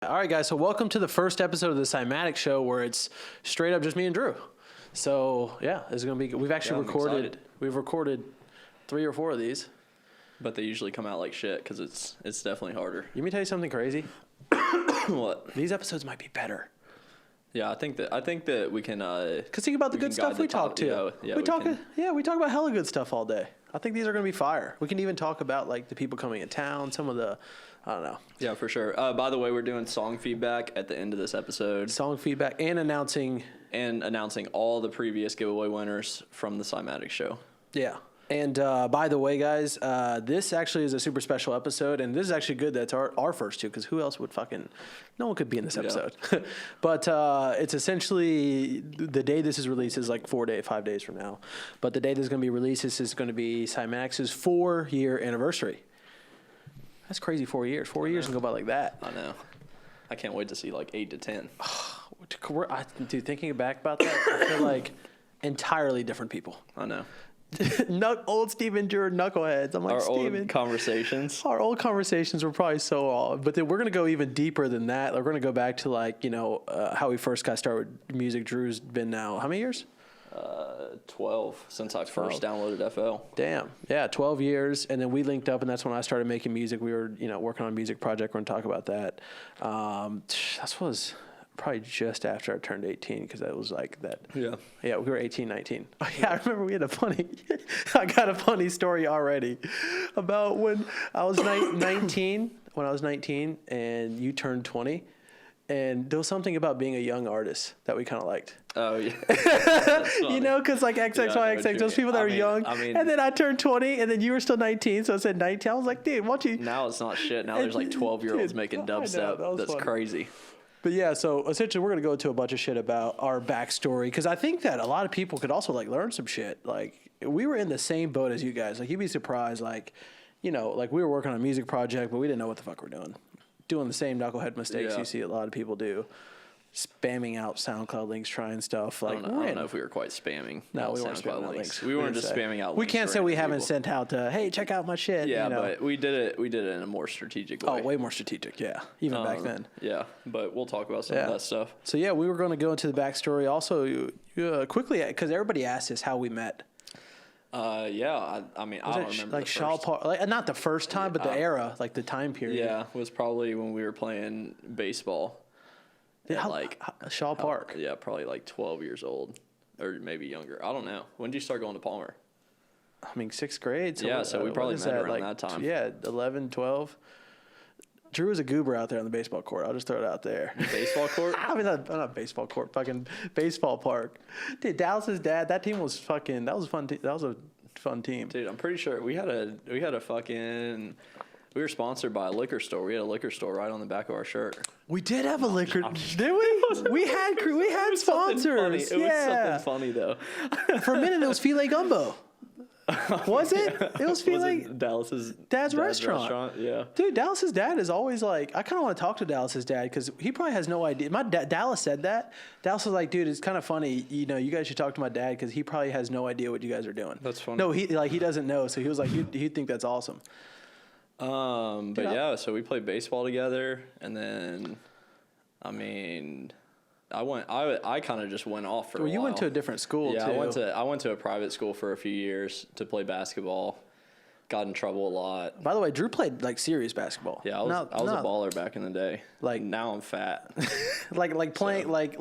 All right, guys, so welcome to the first episode of the Cymatics show where it's straight up just me and Drew. So, yeah, it's going to be good. We've actually we've recorded 3 or 4 of these. But they usually come out like shit because it's definitely harder. Let me tell you something crazy. What? These episodes might be better. Yeah, I think that we can. Because think about the good stuff we talk to. We talk about hella good stuff all day. I think these are going to be fire. We can even talk about like the people coming in town, some of the, I don't know. Yeah, for sure. By the way, we're doing song feedback at the end of this episode. Song feedback and announcing all the previous giveaway winners from the Cymatics show. Yeah. And by the way, guys, this actually is a super special episode, and this is actually good that's our first two, because who else would no one could be in this episode. Yeah. But it's essentially, the day this is released is like 5 days from now. But the day this is going to be released, this is going to be Cymatics' 4-year anniversary. That's crazy, 4 years. 4 years can go by like that. I know. I can't wait to see like 8 to 10. Dude, thinking back about that, I feel like entirely different people. I know. Old Steven Drew knuckleheads. I'm like, our Steven. Our old conversations were probably so odd. But then we're going to go even deeper than that. We're going to go back to like, how we first got started with music. Drew's been now, how many years? 12 since I first downloaded FL. Damn. Yeah, 12 years. And then we linked up, and that's when I started making music. We were, working on a music project. We're going to talk about that. That was probably just after I turned 18, because that was like that. Yeah. Yeah, we were 18, 19. Oh, yeah, I remember we had I got a funny story already about when I was 19, and you turned 20. And there was something about being a young artist that we kind of liked. Oh, yeah. Because like XXY, those people that are young. And then I turned 20, and then you were still 19, so I said 19. I was like, dude, why don't you? Now it's not shit. Now there's like 12-year-olds making dubstep. That's funny. Crazy. But yeah, so essentially we're going to go into a bunch of shit about our backstory, because I think that a lot of people could also like learn some shit. Like, we were in the same boat as you guys. Like, you'd be surprised, like, like we were working on a music project, but we didn't know what the fuck we're doing the same knucklehead mistakes you see a lot of people do. Spamming out SoundCloud links, trying stuff. Like, I don't know if we were quite spamming. No, we weren't spamming out links. We weren't just spamming out links. We can't say we haven't sent out hey, check out my shit. Yeah, but we did it in a more strategic way. Oh, way more strategic, yeah. Even back then. Yeah, but we'll talk about some of that stuff. So yeah, we were going to go into the backstory also quickly, because everybody asked us how we met. Yeah, I don't remember. Like Shaw Park, like not the first time, but the era, like the time period. Yeah, was probably when we were playing baseball. Shaw Park. Yeah, probably like 12 years old, or maybe younger. I don't know. When did you start going to Palmer? 6th grade. So we probably met around that time. Yeah, 11, 12. Drew was a goober out there on the baseball court. I'll just throw it out there. Baseball court? Not baseball court. Fucking baseball park. Dude, Dallas's dad. That team was fucking. That was fun. That was a fun team. Dude, I'm pretty sure we had a fucking. We were sponsored by a liquor store. We had a liquor store right on the back of our shirt. We did have a liquor. Did we? We had sponsors. It was something funny though. For a minute, it was filet gumbo. Was it? It was feeling Dallas's dad's restaurant. Yeah, dude. Dallas's dad is always like, I kind of want to talk to Dallas's dad, because he probably has no idea. My Dallas said that. Dallas was like, dude, it's kind of funny. You guys should talk to my dad, because he probably has no idea what you guys are doing. That's funny. No, he doesn't know. So he was like, he'd think that's awesome. But yeah, so we played baseball together, and then, I kind of just went off for a while. You went to a different school, too. I went to a private school for a few years to play basketball. Got in trouble a lot. By the way, Drew played like serious basketball. Yeah, I was a baller back in the day. Like, now I'm fat. like playing like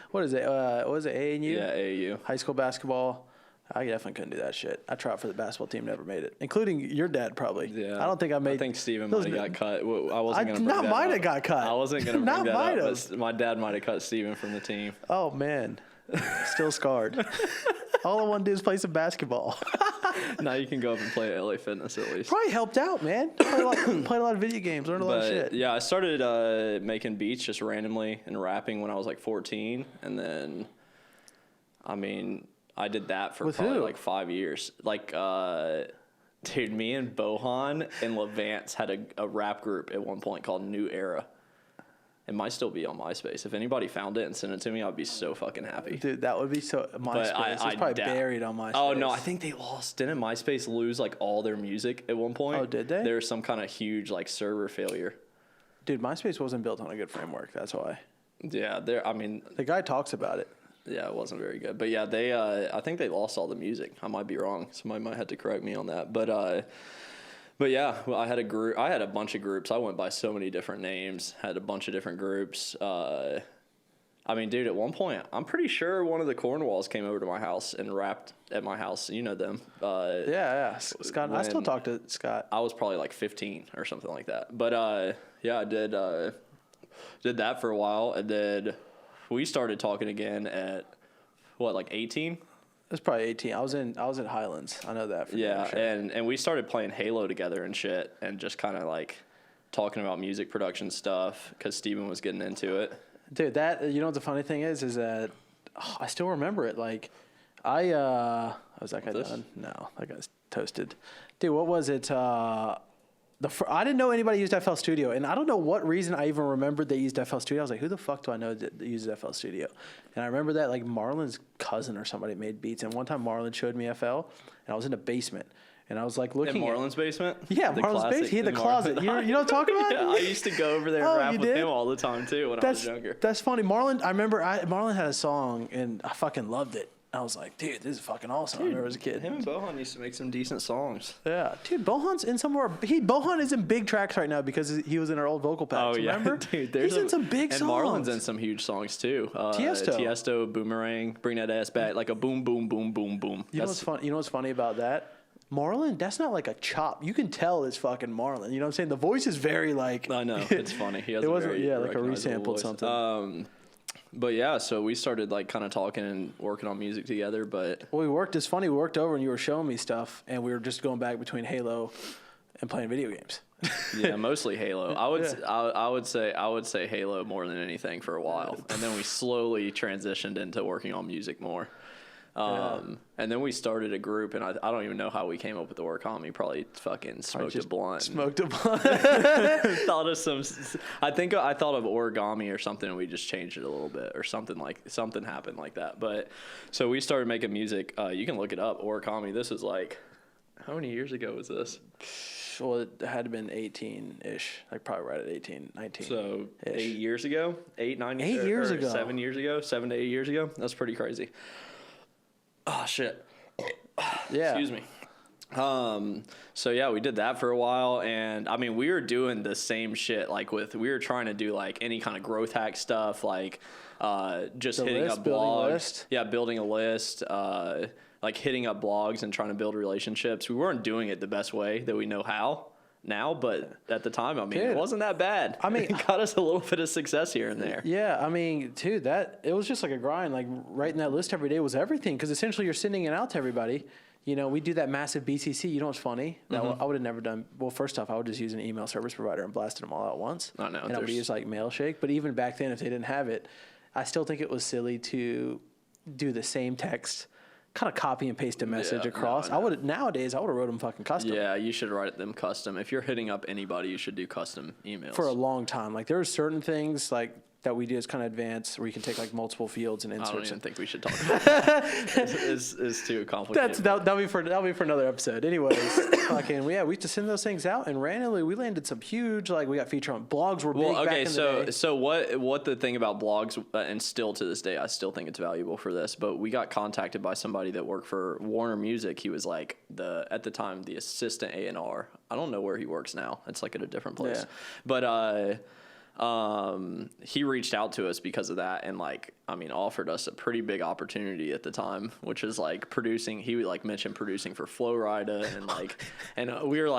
what is it? What was it? AAU? Yeah, AAU. High school basketball. I definitely couldn't do that shit. I tried for the basketball team, never made it, including your dad probably. Yeah, I don't think I made. I think Steven might have got cut. I wasn't going to. Not might have got cut. I wasn't going to bring that up. But my dad might have cut Steven from the team. Oh man, still scarred. All I want to do is play some basketball. Now you can go up and play at LA Fitness at least. Probably helped out, man. Played a lot of video games, learned a lot of shit. Yeah, I started making beats just randomly and rapping when I was like 14, and then, I did that for probably like 5 years. Like, dude, me and Bohan and Levance had a rap group at one point called New Era. It might still be on MySpace. If anybody found it and sent it to me, I'd be so fucking happy. Dude, that would be so... MySpace. It's probably buried on MySpace. Oh, no, I think they lost. Didn't MySpace lose, like, all their music at one point? Oh, did they? There was some kind of huge, like, server failure. Dude, MySpace wasn't built on a good framework. That's why. Yeah, the guy talks about it. Yeah, it wasn't very good. But yeah, they I think they lost all the music. I might be wrong. Somebody might have to correct me on that. But yeah, well, I had a group. I had a bunch of groups. I went by so many different names. Had a bunch of different groups. I mean, dude, at one point, I'm pretty sure one of the Cornwalls came over to my house and rapped at my house. You know them. Yeah. Scott, I still talk to Scott. I was probably like 15 or something like that. But yeah, I did that for a while, and then we started talking again at what, like 18? It was probably 18. I was in Highlands. I know that. Yeah, sure. and we started playing Halo together and shit, and just kind of like talking about music production stuff because Steven was getting into it. Dude, that, you know what the funny thing is that I still remember it. Like, was that guy done? No, that guy's toasted. Dude, what was it? I didn't know anybody used FL Studio, and I don't know what reason I even remembered they used FL Studio. I was like, who the fuck do I know that uses FL Studio? And I remember that, like, Marlon's cousin or somebody made beats, and one time Marlon showed me FL, and I was in the basement. And I was like looking in Marlon's basement? Yeah, Marlon's basement. He had the closet. You know what I'm talking about? Yeah, I used to go over there and rap with him all the time, too, when I was younger. That's funny. Marlon, I remember Marlon had a song, and I fucking loved it. I was like, dude, this is fucking awesome. Dude, I remember as a kid. Him and Bohan used to make some decent songs. Yeah. Dude, Bohan's in some more. Bohan is in big tracks right now because he was in our old vocal packs. Oh, yeah. Remember? Dude, he's in some big and songs. And Marlon's in some huge songs, too. Tiesto, Boomerang, Bring That Ass Back, like a boom, boom, boom, boom, boom. You know what's funny about that? Marlon, that's not like a chop. You can tell it's fucking Marlon. You know what I'm saying? The voice is very like. I know. It's funny. He has like a resampled something. But yeah, so we started like kind of talking and working on music together. But we worked. It's funny. We worked over and you were showing me stuff, and we were just going back between Halo and playing video games. Yeah, mostly Halo. I would say Halo more than anything for a while, and then we slowly transitioned into working on music more. And then we started a group, and I don't even know how we came up with the word comedy. Probably fucking smoked a blunt. Thought of some. I think I thought of origami or something, and we just changed it a little bit, or something happened like that. But so we started making music. You can look it up. Origami. This is like, how many years ago was this? Well, it had to have been 18-ish, like probably right at 18, 19. So 8 years ago, 9 years ago, 7 years ago, 7 to 8 years ago. That's pretty crazy. Oh, shit. Yeah. Excuse me. So yeah, we did that for a while, and I mean, we were doing the same shit, like we were trying to do like any kind of growth hack stuff, like just hitting up blogs. Yeah, building a list, like hitting up blogs and trying to build relationships. We weren't doing it the best way that we know how now, but at the time, I mean, it wasn't that bad. I mean, it got us a little bit of success here and there. Yeah, I mean, dude, it was just like a grind. Like writing that list every day was everything, because essentially you're sending it out to everybody. You know, we do that massive BCC. You know what's funny? That I would have never done. Well, first off, I would just use an email service provider and blasted them all out once. I know. And I would use like Mailshake. But even back then, if they didn't have it, I still think it was silly to do the same text, kind of copy and paste a message across. No. Nowadays I would have wrote them fucking custom. Yeah, you should write them custom. If you're hitting up anybody, you should do custom emails. For a long time. Like there are certain things like that we do as kind of advanced where you can take like multiple fields and inserts. I don't even think we should talk about that. It's too complicated. That'll be for another episode. Anyways, fucking we used to send those things out, and randomly we landed some huge, like we got featured on blogs were big back in the day. So what the thing about blogs, and still to this day I still think it's valuable for this, but we got contacted by somebody that worked for Warner Music. He was like at the time the assistant A&R. I don't know where he works now. It's like at a different place. Yeah. But he reached out to us because of that, and like, I mean, offered us a pretty big opportunity at the time, which is like producing. He would like mention producing for Flo Rida, and like, and we were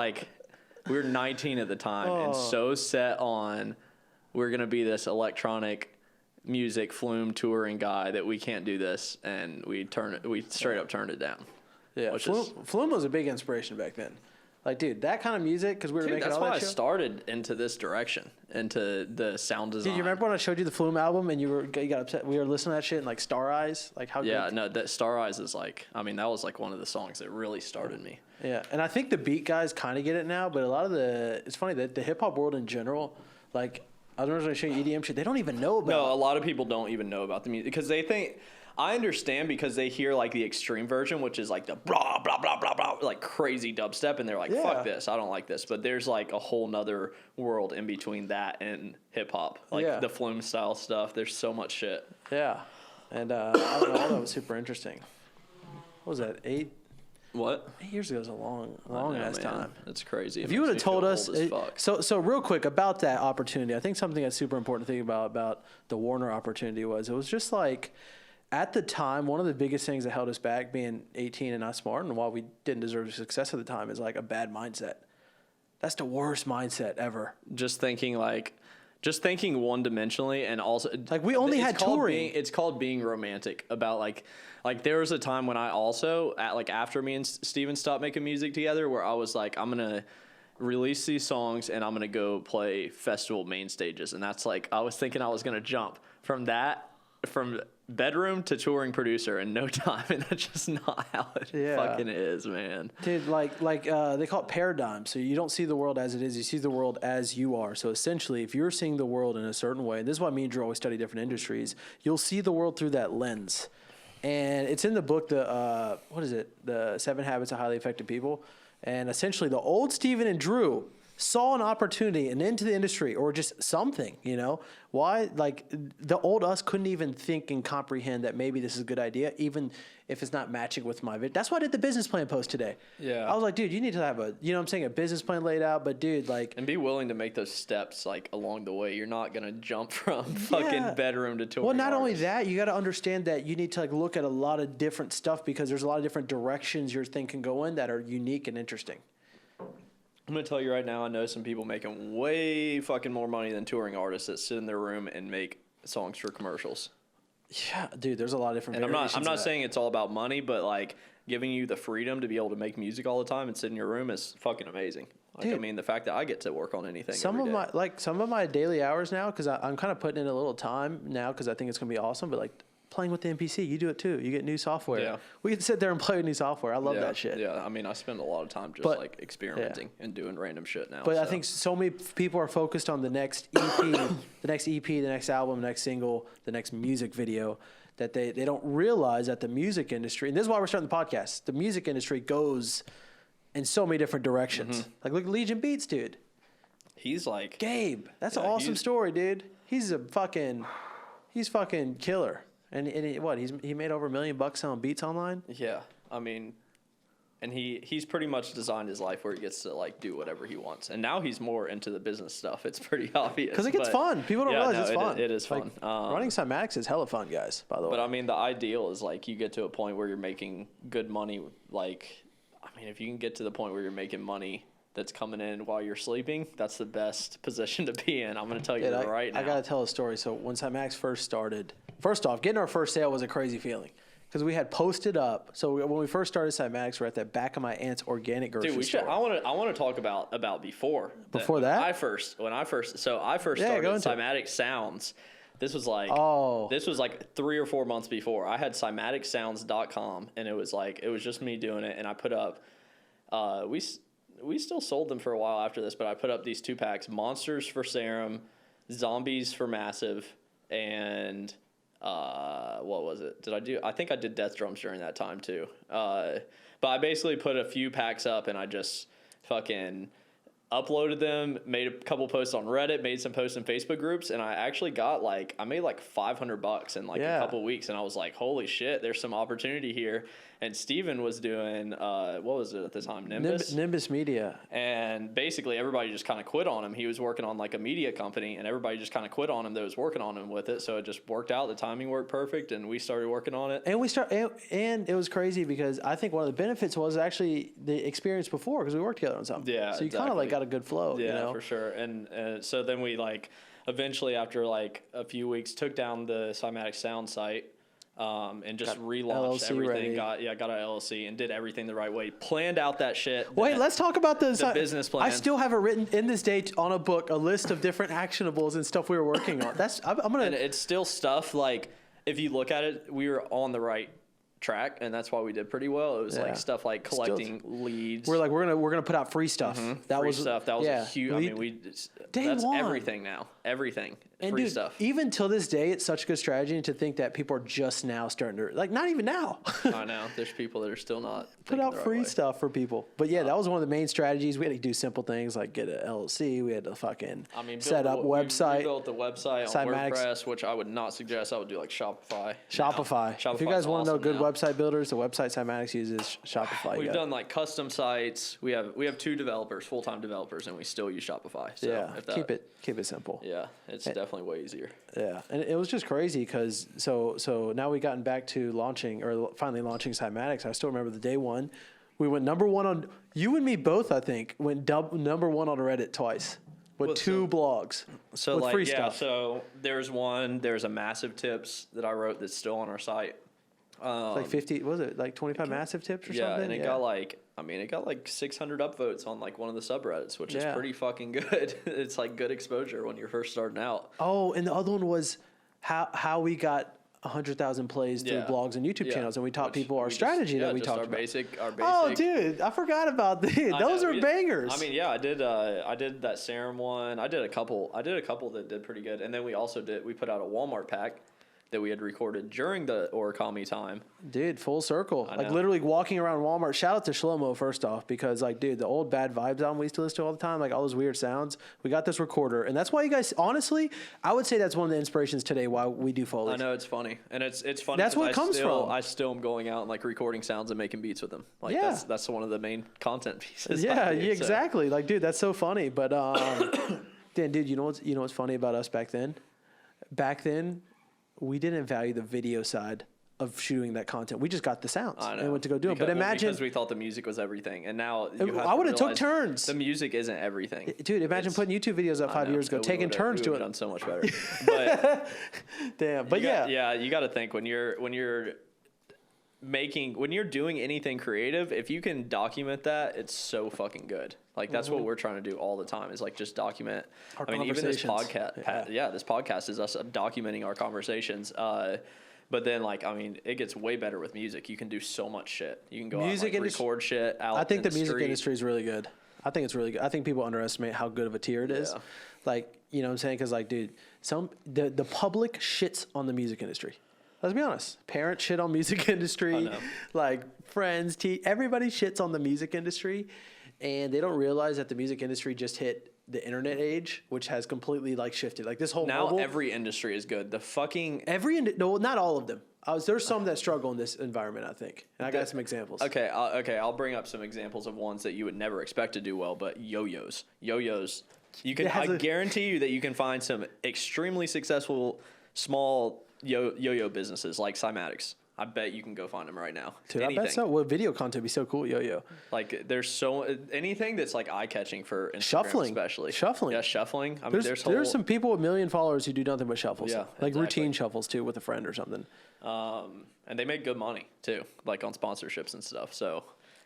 19 at the time, and so set on we're gonna be this electronic music flume touring guy that we can't do this, and we straight up turned it down. Yeah, Flume was a big inspiration back then. Like, dude, that kind of music, because we were making all that shit. That's why I started into this direction, into the sound design. Dude, you remember when I showed you the Flume album and you got upset? We were listening to that shit and like Star Eyes, like how? Yeah, no, that Star Eyes is like, I mean, that was like one of the songs that really started me. Yeah, and I think the beat guys kind of get it now, but a lot of it's funny that the hip hop world in general, like I was originally showing you EDM shit. They don't even know about. No, a lot of people don't even know about the music because they think. I understand because they hear like the extreme version, which is like the blah blah blah blah blah, like crazy dubstep, and they're like, "Fuck this, I don't like this." But there's like a whole nother world in between that and hip hop, like the Flume style stuff. There's so much shit. Yeah, and I don't know. All that was super interesting. What was that? 8 years ago is a long ass time. That's crazy. If you would have told us, so real quick about that opportunity, I think something that's super important to think about the Warner opportunity was it was just like. At the time, one of the biggest things that held us back being 18 and not smart, and while we didn't deserve success at the time, is like a bad mindset. That's the worst mindset ever. Just thinking one-dimensionally, and also like we only had touring. It's called being romantic about like there was a time when I also after me and Steven stopped making music together, where I was like, I'm gonna release these songs and I'm gonna go play festival main stages, and that's like I was thinking I was gonna jump from bedroom to touring producer in no time, and that's just not how it fucking is, man. Dude, like they call it paradigm. So you don't see the world as it is, you see the world as you are. So essentially, if you're seeing the world in a certain way, and this is why me and Drew always study different industries, you'll see the world through that lens. And it's in the book, the 7 Habits of Highly Effective People. And essentially, the old Steven and Drew saw an opportunity and into the industry or just something, you know? Why? Like, the old us couldn't even think and comprehend that maybe this is a good idea, even if it's not matching with my vision. That's why I did the business plan post today. Yeah. I was like, dude, you need to have a business plan laid out, but dude, like... And be willing to make those steps, like, along the way. You're not going to jump from fucking bedroom to touring. Well, not only that, you got to understand that you need to, like, look at a lot of different stuff because there's a lot of different directions your thing can go in that are unique and interesting. I'm going to tell you right now, I know some people making way fucking more money than touring artists that sit in their room and make songs for commercials. Yeah, dude, there's a lot of different variations. And I'm not saying it's all about money, but like giving you the freedom to be able to make music all the time and sit in your room is fucking amazing. Like, dude, I mean, the fact that I get to work on anything. Some of my daily hours now, because I'm kind of putting in a little time now because I think it's going to be awesome, but like playing with the MPC, you do it too. You get new software. Yeah. We can sit there and play with new software. I love that shit. Yeah, I mean, I spend a lot of time just like experimenting and doing random shit now. But I think so many people are focused on the next EP, the next album, the next single, the next music video, that they don't realize that the music industry, and this is why we're starting the podcast, the music industry goes in so many different directions. Mm-hmm. Like, look at Legion Beats, dude. He's like... Gabe. That's an awesome story, dude. He's fucking killer. And he made over $1 million selling beats online? Yeah. I mean, and he's pretty much designed his life where he gets to like do whatever he wants. And now he's more into the business stuff. It's pretty obvious. Because it gets fun. People don't realize it's fun. It is fun. Like, running Cymatics is hella fun, guys, by the way. But I mean, the ideal is like you get to a point where you're making good money. Like, I mean, if you can get to the point where you're making money that's coming in while you're sleeping, that's the best position to be in. I'm going to tell you right now. I got to tell a story. So when Cymatics first started, first off, getting our first sale was a crazy feeling because we had posted up. So when we first started Cymatics, we're at the back of my aunt's organic grocery store. I want to talk about before. Before that? I first started Cymatics Sounds. This was like 3 or 4 months before. I had cymaticsounds.com, and it was just me doing it, and I put up we still sold them for a while after this, but I put up these 2-packs, Monsters for Serum, Zombies for Massive, and what was it? I think I did Death Drums during that time too. But I basically put a few packs up and I just fucking uploaded them, made a couple posts on Reddit, made some posts in Facebook groups, and I actually got I made like $500 in a couple weeks, and I was like, holy shit, there's some opportunity here. And Steven was doing, what was it at the time? Nimbus Media. And basically everybody just kind of quit on him. He was working on like a media company, and everybody just kind of quit on him that was working on him with it. So it just worked out. The timing worked perfect, and we started working on it. And it was crazy because I think one of the benefits was actually the experience before because we worked together on something. Yeah, so you kind of got a good flow. Yeah, you know? For sure. And so then we eventually after a few weeks took down the Cymatics Sound site. And just relaunched LLC everything. Got an LLC and did everything the right way. Planned out that shit. Wait, let's talk about the business plan. I still have it written in this date on a book, a list of different actionables and stuff we were working on. I'm gonna. And it's still stuff like if you look at it, we were on the right track, and that's why we did pretty well. It was like stuff like collecting leads. We're gonna put out free stuff. Mm-hmm. That was a huge. I mean, that's everything now. everything. And free dude, stuff. even till this day, it's such a good strategy to think that people are just now starting to, like, not even now. I know. There's people that are still not Put thinking out the right free way. stuff for people. But yeah, that was one of the main strategies. We had to do simple things like get an LLC. We had to fucking set up website. We built the website on Cymatics. WordPress, which I would not suggest. I would do like Shopify. Shopify. Now. If you guys want to know good website. website builders, the website Cymatics uses Shopify. We've done like custom sites. We have 2 developers, full-time developers, and we still use Shopify. So yeah, keep it simple. Yeah, it's definitely way easier. Yeah, and it was just crazy because so now we gotten back to finally launching Cymatics. I still remember the day one. We went number one on, you and me both, I think, went number one on Reddit twice with 2 blogs. So with like, free yeah, stuff. so there's a massive tips that I wrote that's still on our site. Like 50, was it like 25 massive tips or Yeah, something? and it got like 600 upvotes on like one of the subreddits, which is Yeah. pretty fucking good. It's like good exposure when you're first starting out. Oh, and the other one was how we got 100,000 plays through Yeah. blogs and YouTube Yeah. channels, and we taught Which people our we just- strategy yeah, that we just talked our about. basic. Oh, dude, I forgot about those. Those are bangers. I mean, yeah, I did that serum one. I did a couple that did pretty good, and then we put out a Walmart pack that we had recorded during the origami time. Dude, full circle. I Like know. literally walking around Walmart. Shout out to Shlomo first off, because like, dude, the old Bad Vibes album we used to listen to all the time, like all those weird sounds. We got this recorder, and that's why you guys, honestly, I would say that's one of the inspirations today why we do Foley. I know it's funny, and it's funny. That's 'cause what it comes from. I still am going out and like recording sounds and making beats with them. Like Yeah. that's one of the main content pieces. I Yeah, do, yeah, so. exactly. Like, dude, that's so funny. But Dan, dude, you know what's funny about us back then? Back then, we didn't value the video side of shooting that content. We just got the sounds I know. and went to go do it. But imagine, because we thought the music was everything, and now I would have took realize turns. The music isn't everything. Dude, imagine It's- putting YouTube videos up I 5 know. years ago, We taking would've- turns we to would've it. done so much better. But Damn. But yeah. you got to think when you're doing anything creative, if you can document that, it's so fucking good. Like that's what we're trying to do all the time is like just document. Our I mean, even this conversations. podcast, this podcast is us documenting our conversations. But then, like, I mean, it gets way better with music. You can do so much shit. You can go Music out and like, industry- record shit out. I think in the music street. industry is really good. I think it's really good. I think people underestimate how good of a tier it is. Yeah. Like, you know what I'm saying? Because, like, dude, the public shits on the music industry. Let's be honest. Parents shit on music industry. I know. Like, friends, everybody shits on the music industry. And they don't realize that the music industry just hit the internet age, which has completely, like, shifted. Like, this whole Now mobile, every industry is good. The fucking no, not all of them. There's some that struggle in this environment, I think. And I got some examples. Okay, I'll bring up some examples of ones that you would never expect to do well, but yo-yos. You can. I guarantee you that you can find some extremely successful small yo-yo businesses like Cymatics. I bet you can go find them right now. Dude, Anything. I bet so. Well, video content would be so cool, yo-yo. Like there's anything that's like eye-catching for Instagram, Shuffling. especially Shuffling. Yeah, shuffling. I mean, There's some people with 1 million followers who do nothing but shuffles. Yeah, like exactly. routine shuffles too with a friend or something. And they make good money too, like on sponsorships and stuff. So,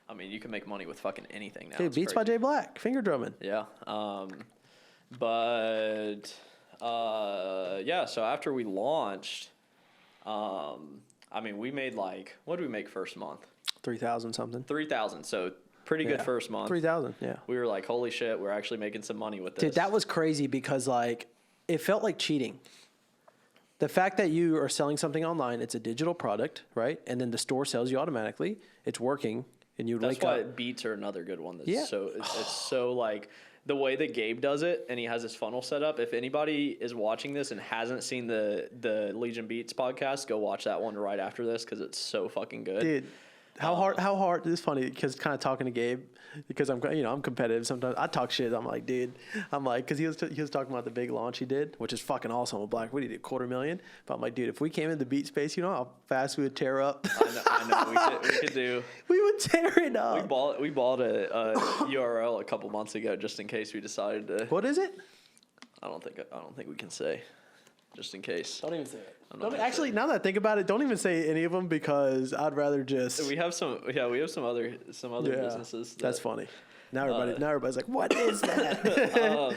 I mean, you can make money with fucking anything now. Dude, It's Beats by crazy. Jay Black, finger drumming. Yeah. Yeah. So after we launched, I mean, we made like, what did we make first month? 3,000 something. 3,000. So pretty good first month. 3,000, yeah. We were like, holy shit, we're actually making some money with this. Dude, that was crazy because like it felt like cheating. The fact that you are selling something online, it's a digital product, right? And then the store sells you automatically. It's working, and you That's wake why up. beats are another good one. That's Yeah. so it's so like the way that Gabe does it, and he has his funnel set up. If anybody is watching this and hasn't seen the Legion Beats podcast, go watch that one right after this because it's so fucking good. Dude, how hard, this is funny because kind of talking to Gabe, because I'm competitive sometimes. I talk shit. I'm like, because he was talking about the big launch he did, which is fucking awesome with Black. What did he do, 250,000? But I'm like, dude, if we came in the beat space, you know how fast we would tear up? I know. We could do. We would tear it up. We bought a URL a couple months ago just in case we decided to. What is it? I don't think we can say, just in case. Don't even say it. Actually, Now that I think about it, don't even say any of them because I'd rather just. we have some other businesses. That's funny. Now everybody's like, what is that?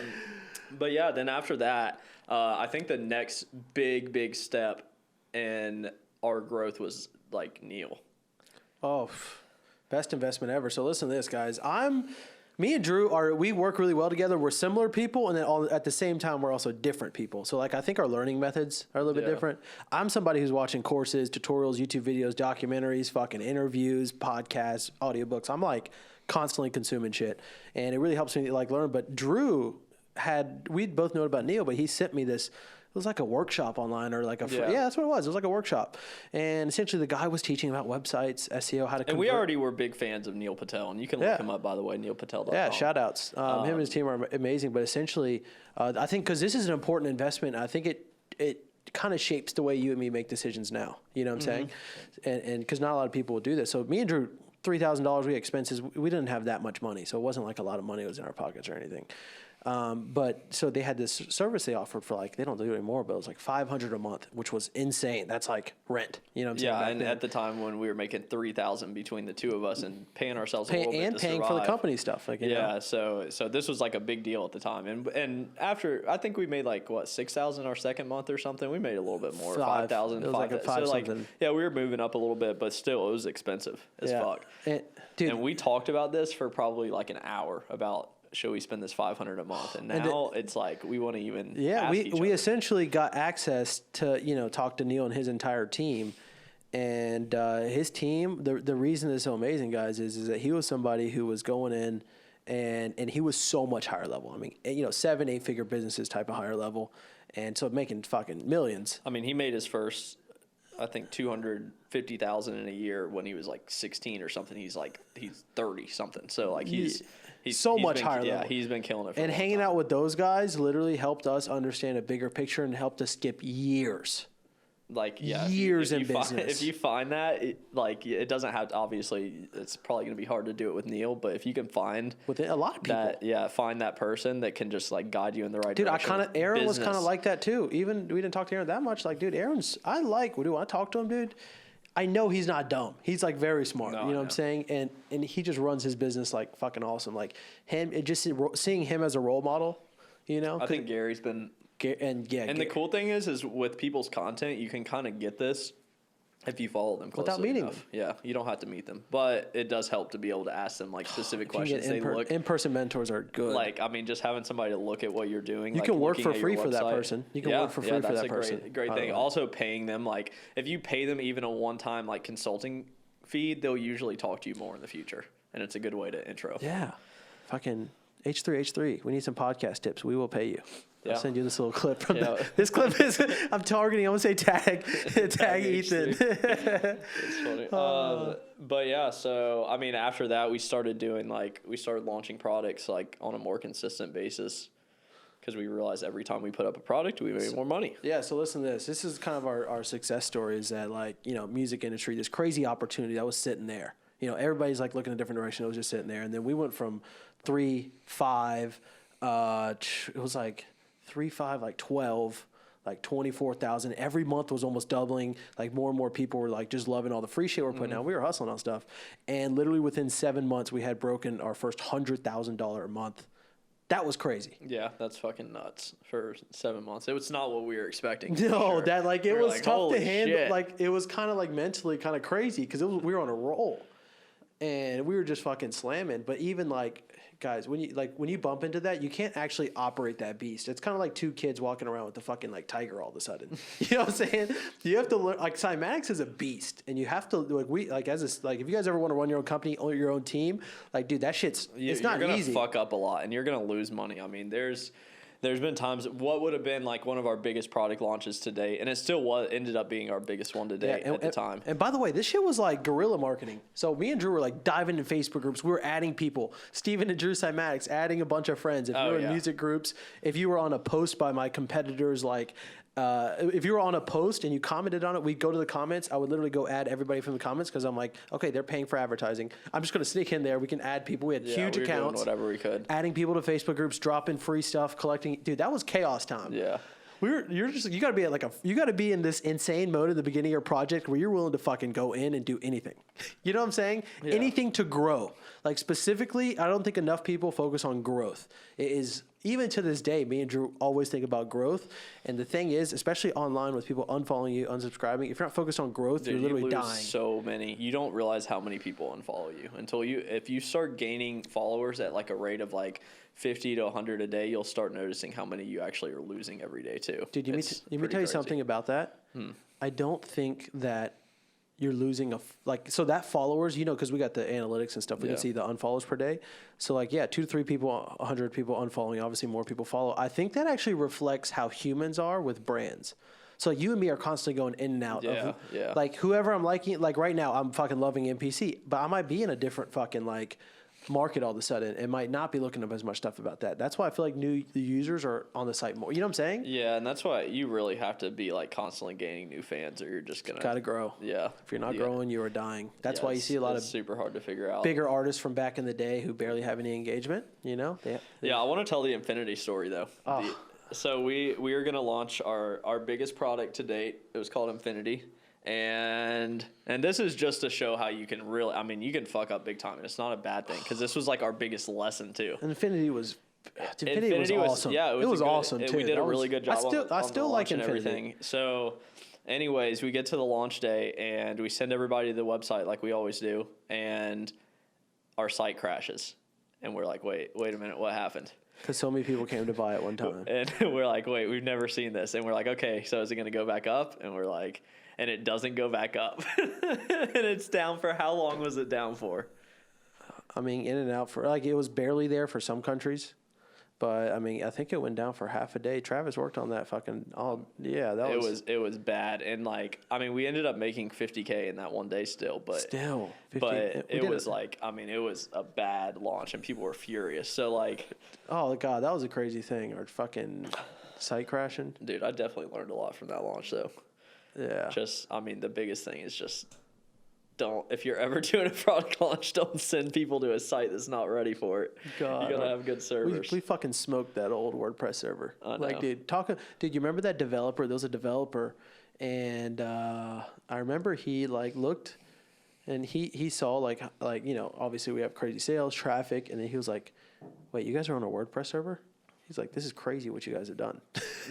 But yeah, then after that, I think the next big step in our growth was like Neil. Oh, best investment ever. So listen to this, guys. I'm Me and Drew we work really well together. We're similar people, and then at the same time, we're also different people. So like, I think our learning methods are a little bit different. I'm somebody who's watching courses, tutorials, YouTube videos, documentaries, fucking interviews, podcasts, audiobooks. I'm like constantly consuming shit, and it really helps me like learn. But Drew we'd both known about Neil, but he sent me this. It was like a workshop online or like yeah, that's what it was. It was like a workshop. And essentially the guy was teaching about websites, SEO, how to convert. And we already were big fans of Neil Patel. And you can look him up, by the way, neilpatel.com. Yeah, shout outs. Him and his team are amazing. But essentially, I think because this is an important investment, I think it kind of shapes the way you and me make decisions now. You know what I'm saying? And because not a lot of people will do this. So me and Drew, $3,000, we had expenses. We didn't have that much money. So it wasn't like a lot of money was in our pockets or anything. But so they had this service they offered for like, they don't do it anymore, but it was like $500 a month, which was insane. That's like rent, you know what I'm saying? Yeah. And at the time when we were making $3,000 between the two of us and paying ourselves a little bit and to paying survive. for the company stuff. Like, you know? So this was like a big deal at the time. And after, I think we made like what, 6,000 our second month or something. We made a little bit more, 5,000. It was like a five so something. Like, yeah, we were moving up a little bit, but still it was expensive as fuck. Dude, and we talked about this for probably like an hour about, should we spend this $500 a month? And now it's like we want to even ask each we other. essentially got access to talk to Neil and his entire team, and his team. The reason it's so amazing, guys, is that he was somebody who was going in, and he was so much higher level. I mean, 7-8 figure businesses type of higher level, and so making fucking millions. I mean, he made his first, I think, $250,000 in a year when he was like 16 or something. He's 30 something. So like he's so much been, higher level. Yeah, he's been killing it. And hanging out with those guys literally helped us understand a bigger picture and helped us skip years. Like, yeah, years in business. If you find that, it doesn't have to, obviously, it's probably going to be hard to do it with Neil, but if you can find with a lot of people, find that person that can just like guide you in the right direction. Aaron business. was kind of like that too. Even we didn't talk to Aaron that much. Like, dude, I talk to him, dude. I know he's not dumb. He's like very smart. You know what I'm saying? And he just runs his business like fucking awesome. Like seeing him as a role model, I think Gary's been. And the cool thing is with people's content, you can kind of get this if you follow them closely without meeting enough. them. Yeah, you don't have to meet them, but it does help to be able to ask them like specific questions. In-person mentors are good. Like, I mean, just having somebody to look at what you're doing. You can work for free for that person. You can work for free for that person. That's a great thing. Also, paying them, like if you pay them even a one-time like consulting fee, they'll usually talk to you more in the future, and it's a good way to intro. Yeah, fucking H3. We need some podcast tips. We will pay you. I'll send you this little clip from this clip is I'm targeting. I'm gonna say tag Ethan. It's funny. But yeah, so I mean, after that, we started launching products like on a more consistent basis because we realized every time we put up a product, we made more money. Yeah. So listen to this. This is kind of our success story. Is that music industry, this crazy opportunity that was sitting there. Everybody's like looking in a different direction. It was just sitting there, and then we went from 3, 5. It was like 3, 5, like 12, like 24,000. Every month was almost doubling. Like more and more people were like just loving all the free shit we're putting out. We were hustling on stuff, and literally within 7 months, we had broken our first $100,000 a month. That was crazy. Yeah, that's fucking nuts for 7 months. It was not what we were expecting. No, sure. It was like, tough to handle. Shit. Like it was kind of like mentally kind of crazy because we were on a roll, and we were just fucking slamming. But even like. Guys, when you bump into that, you can't actually operate that beast. It's kind of like two kids walking around with the fucking like tiger all of a sudden. You know what I'm saying? You have to learn. Like Cymatics is a beast, and you have to if you guys ever want to run your own company, own your own team, like dude, that shit's it's not you're gonna easy. Fuck up a lot, and you're gonna lose money. I mean, there's been times what would have been like one of our biggest product launches to date, and it still ended up being our biggest one to date at the time. And by the way, this shit was like guerrilla marketing. So me and Drew were like diving in Facebook groups. We were adding people. Steven and Drew Cymatics, adding a bunch of friends. If you were in music groups, if you were on a post by my competitors, if you were on a post and you commented on it, we'd go to the comments. I would literally go add everybody from the comments because I'm like, okay, they're paying for advertising. I'm just going to sneak in there. We can add people. We had huge accounts. Doing whatever we could. Adding people to Facebook groups, dropping free stuff, collecting. Dude, that was chaos time. Yeah. You got to be in this insane mode at the beginning of your project where you're willing to fucking go in and do anything. You know what I'm saying? Yeah. Anything to grow. Like specifically, I don't think enough people focus on growth. It is even to this day, me and Drew always think about growth. And the thing is, especially online with people unfollowing you, unsubscribing, if you're not focused on growth, Dude, you're literally you lose dying. so many. You don't realize how many people unfollow you if you start gaining followers at like a rate of like 50 to 100 a day, you'll start noticing how many you actually are losing every day too. Dude, let me tell you something about that. I don't think that you're losing so that followers, because we got the analytics and stuff, we can see the unfollows per day. So 2 to 3 people, 100 people unfollowing, obviously more people follow. I think that actually reflects how humans are with brands. So you and me are constantly going in and out of whoever I'm liking. Like right now, I'm fucking loving NPC, but I might be in a different fucking market all of a sudden and might not be looking up as much stuff about that. That's why I feel like new users are on the site more. You know what I'm saying? Yeah, and that's why you really have to be constantly gaining new fans, or you're just gonna grow. Yeah, if you're not growing, you are dying. That's why you see a lot of super hard to figure out bigger artists from back in the day who barely have any engagement. I want to tell the Infinity story though. So we are gonna launch our biggest product to date. It was called Infinity. And this is just to show how you can you can fuck up big time, and it's not a bad thing, because this was our biggest lesson too. And Infinity was awesome. Yeah, it was awesome too. We did a really good job. I still like Infinity. Everything. So, anyways, we get to the launch day and we send everybody to the website like we always do, and our site crashes, and we're like, wait a minute, what happened? Because so many people came to buy it one time, and we're like, wait, we've never seen this, and we're like, okay, so is it going to go back up? And we're like. And it doesn't go back up. And it's down for how long was it down for? In and out for it was barely there for some countries. But I think it went down for half a day. Travis worked on that it was bad. And we ended up making $50K in that one day still, but it was it was a bad launch and people were furious. So oh god, that was a crazy thing. Our fucking site crashing. Dude, I definitely learned a lot from that launch though. Yeah. The biggest thing is just if you're ever doing a product launch, don't send people to a site that's not ready for it. God, you gotta have good servers. We fucking smoked that old WordPress server. I know. Dude, you remember that developer? There was a developer, and I remember he looked, and he saw obviously we have crazy sales, traffic, and then he was like, "Wait, you guys are on a WordPress server?" He's like, "This is crazy what you guys have done."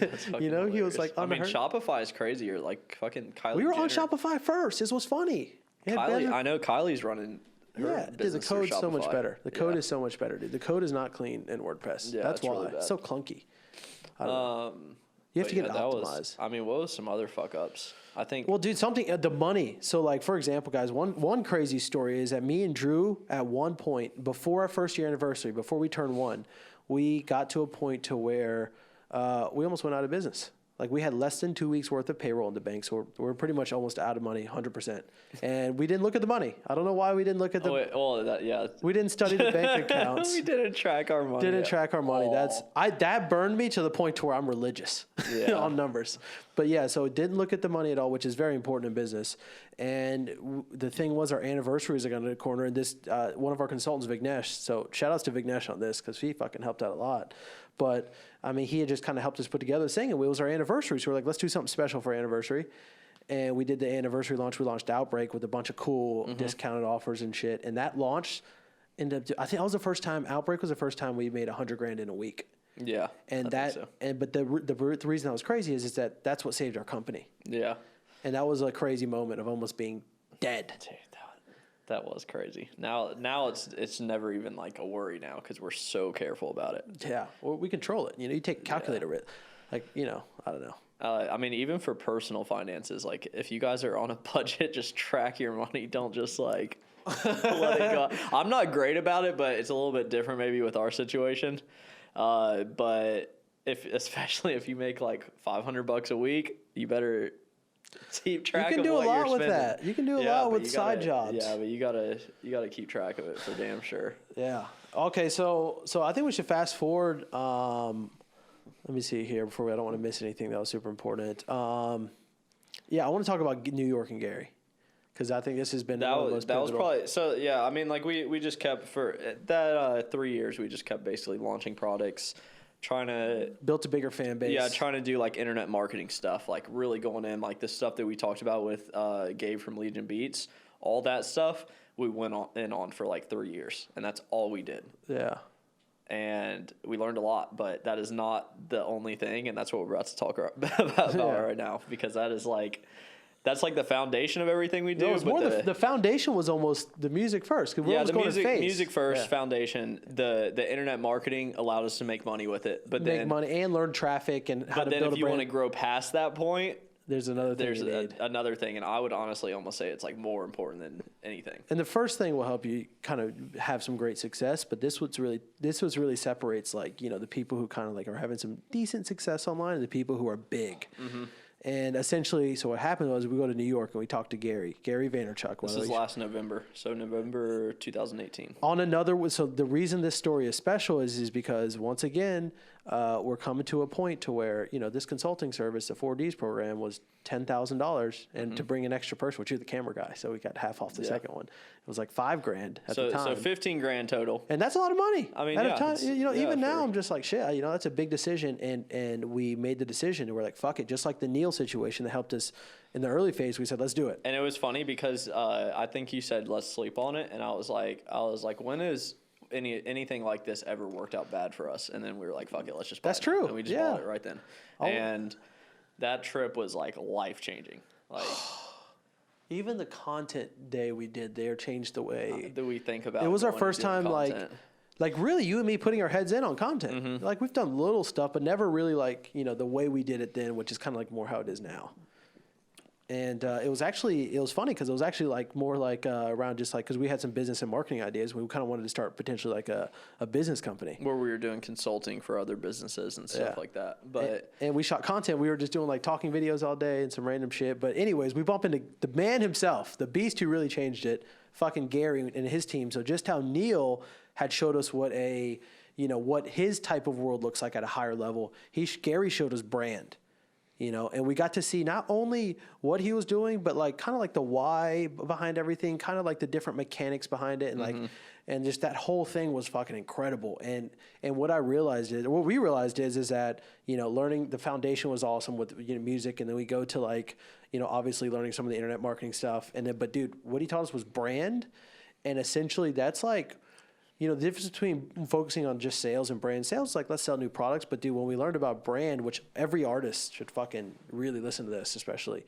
Hilarious. He was like, Shopify is crazier. Fucking Kylie. We were on Shopify first. This was funny. I know Kylie's running. The code's so much better. The code is so much better, dude. The code is not clean in WordPress. Yeah, that's why really it's so clunky. I don't know. You have to get it optimized. What was some other fuck ups? I think. Well, dude, the money. So, for example, guys, one crazy story is that me and Drew, at one point before our first year anniversary, before we turned 1, we got to a point to where we almost went out of business. We had less than 2 weeks worth of payroll in the bank, so we're pretty much almost out of money, 100%. And we didn't look at the money. I don't know why we didn't look at the. We didn't study the bank accounts. We didn't track our money. That burned me to the point to where I'm religious on numbers. But so it didn't look at the money at all, which is very important in business. And the thing was, our anniversaries are going to the corner, and this one of our consultants, Vignesh. So shout outs to Vignesh on this because he fucking helped out a lot. But he had just kind of helped us put together this thing, and it was our anniversary. So we're like, let's do something special for our anniversary. And we did the anniversary launch. We launched Outbreak with a bunch of cool discounted offers and shit. And that launch ended up, I think that was the first time, Outbreak was the first time we made $100,000 in a week. Yeah. And but the reason that was crazy is that that's what saved our company. Yeah. And that was a crazy moment of almost being dead. Dude, that was crazy. Now it's never even a worry now because we're so careful about it. Yeah. Well, we control it. You take a calculator with I don't know. Even for personal finances, if you guys are on a budget, just track your money. Don't just let it go. I'm not great about it, but it's a little bit different maybe with our situation. But especially if you make $500 a week, you better keep track of what you're spending. You can do a lot with that. You can do a lot with side jobs. Yeah, but you gotta keep track of it for damn sure. Yeah. Okay, so I think we should fast forward. Let me see here before I don't want to miss anything that was super important. I want to talk about New York and Gary because I think this has been that was probably so. Yeah, we just kept for that 3 years. We just kept basically launching products. Trying to built a bigger fan base. Yeah, trying to do internet marketing stuff, really going in the stuff that we talked about with Gabe from Legion Beats, all that stuff we went on for 3 years, and that's all we did. Yeah, and we learned a lot, but that is not the only thing, and that's what we're about to talk about right now, because that's like the foundation of everything we do. No, it's more the foundation was almost the music first. Yeah, the music first, foundation. The internet marketing allowed us to make money with it, but make money and learn traffic and how to build a brand. But then if you want to grow past that point, there's another thing. Another thing, and I would honestly almost say it's like more important than anything. And the first thing will help you kind of have some great success, but this was really separates, like, the people who kind of like are having some decent success online and the people who are big. Mm-hmm. And essentially, so what happened was we go to New York and we talked to Gary Vaynerchuk. This is last November, so November 2018. So the reason this story is special is because, once again, we're coming to a point to where, this consulting service, the 4Ds program, was $10,000, and to bring an extra person, which you're the camera guy, so we got half off the second one. It was like $5,000 at the time. So $15,000 total, and that's a lot of money. I mean, at a time, even now I'm just like, shit. That's a big decision, and we made the decision, and we're like, fuck it. Just like the Neil situation that helped us in the early phase, we said, let's do it. And it was funny because I think you said let's sleep on it, and I was like, when is anything like this ever worked out bad for us? And then we were like, fuck it, let's just buy it. That's true. And we just bought it right then. And that trip was like life changing. Like, even the content day we did there changed the way that we think about. It was our first time, like really you and me putting our heads in on content. Mm-hmm. Like, we've done little stuff, but never really like, the way we did it then, which is kind of like more how it is now. And it was funny because it was actually like more like around just like, because we had some business and marketing ideas. We kind of wanted to start potentially like a business company where we were doing consulting for other businesses and stuff like that. But and we shot content. We were just doing like talking videos all day and some random shit. But anyways, we bump into the man himself, the beast who really changed it, fucking Gary and his team. So just how Neil had showed us what what his type of world looks like at a higher level. Gary showed us brand. And we got to see not only what he was doing, but like kind of like the why behind everything, kind of like the different mechanics behind it. And and just that whole thing was fucking incredible. And what we realized is that, learning the foundation was awesome with, music. And then we go to like, obviously learning some of the internet marketing stuff. And then, but dude, what he taught us was brand. And essentially that's like, the difference between focusing on just sales and brand. Sales, like, let's sell new products. But, dude, when we learned about brand, which every artist should fucking really listen to this, especially,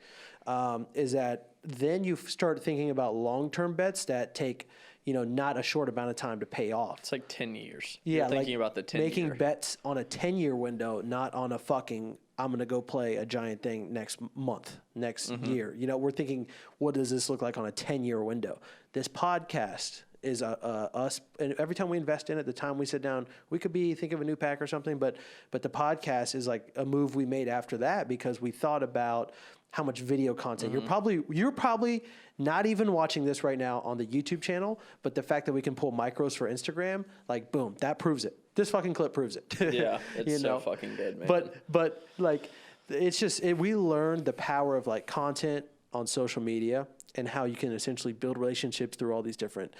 is that then you start thinking about long-term bets that take, not a short amount of time to pay off. It's like 10 years. Yeah. You're thinking about the 10 year. Making bets on a 10-year window, not on a fucking, I'm going to go play a giant thing next month, next year. We're thinking, what does this look like on a 10-year window? This podcast is us, and every time we invest in it, the time we sit down, we could be thinking of a new pack or something, but the podcast is like a move we made after that because we thought about how much video content. You're probably not even watching this right now on the YouTube channel, but the fact that we can pull micros for Instagram, like, boom, that proves it. This fucking clip proves it. Yeah, it's so fucking good, man. But like, it's just we learned the power of like content on social media and how you can essentially build relationships through all these different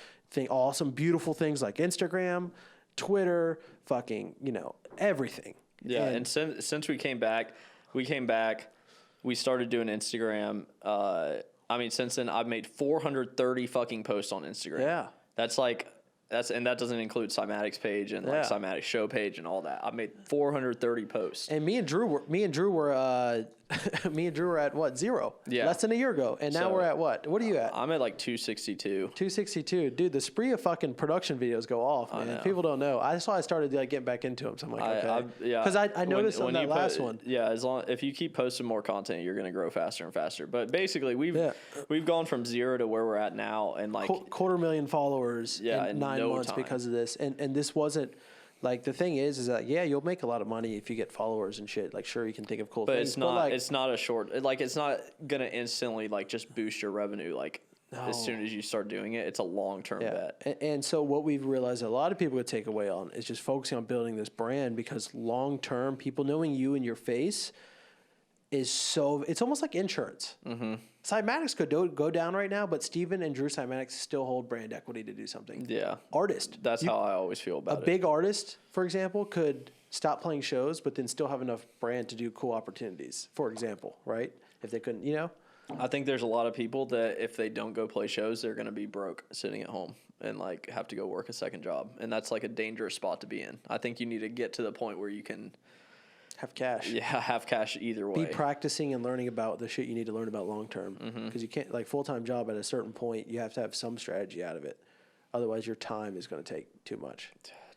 awesome, beautiful things like Instagram, Twitter, fucking, everything. Yeah. And since we came back, we started doing Instagram. Since then I've made 430 fucking posts on Instagram. Yeah. And that doesn't include Cymatics page and like Cymatics show page and all that. I made 430 posts. And me and Drew were at what, 0? Yeah. Less than a year ago. And now we're at what? What are you at? I'm at like 262. 262. Dude, the spree of fucking production videos go off, man. I know. People don't know. I started like getting back into them. So I'm like, okay. Because I noticed on that last one. Yeah, if you keep posting more content, you're going to grow faster and faster. But basically, we've gone from 0 to where we're at now, and like 250,000 followers in 9 months because of this. And this wasn't. Like, the thing is that, you'll make a lot of money if you get followers and shit. Like, sure, you can think of cool things. But it's not a short, like, it's not going to instantly, like, just boost your revenue, like, as soon as you start doing it. It's a long-term bet. And so what we've realized a lot of people would take away on is just focusing on building this brand, because long-term, people knowing you and your face is it's almost like insurance. Mm-hmm. Cymatics could go down right now, but Steven and Drew Cymatics still hold brand equity to do something. Yeah. Artist. That's how I always feel about it. A big artist, for example, could stop playing shows, but then still have enough brand to do cool opportunities, for example, right? If they couldn't, I think there's a lot of people that if they don't go play shows, they're going to be broke sitting at home and like have to go work a second job. And that's like a dangerous spot to be in. I think you need to get to the point where you can have cash. Yeah, have cash either way. Be practicing and learning about the shit you need to learn about long term. Because you can't, like, full-time job at a certain point, you have to have some strategy out of it. Otherwise, your time is going to take too much.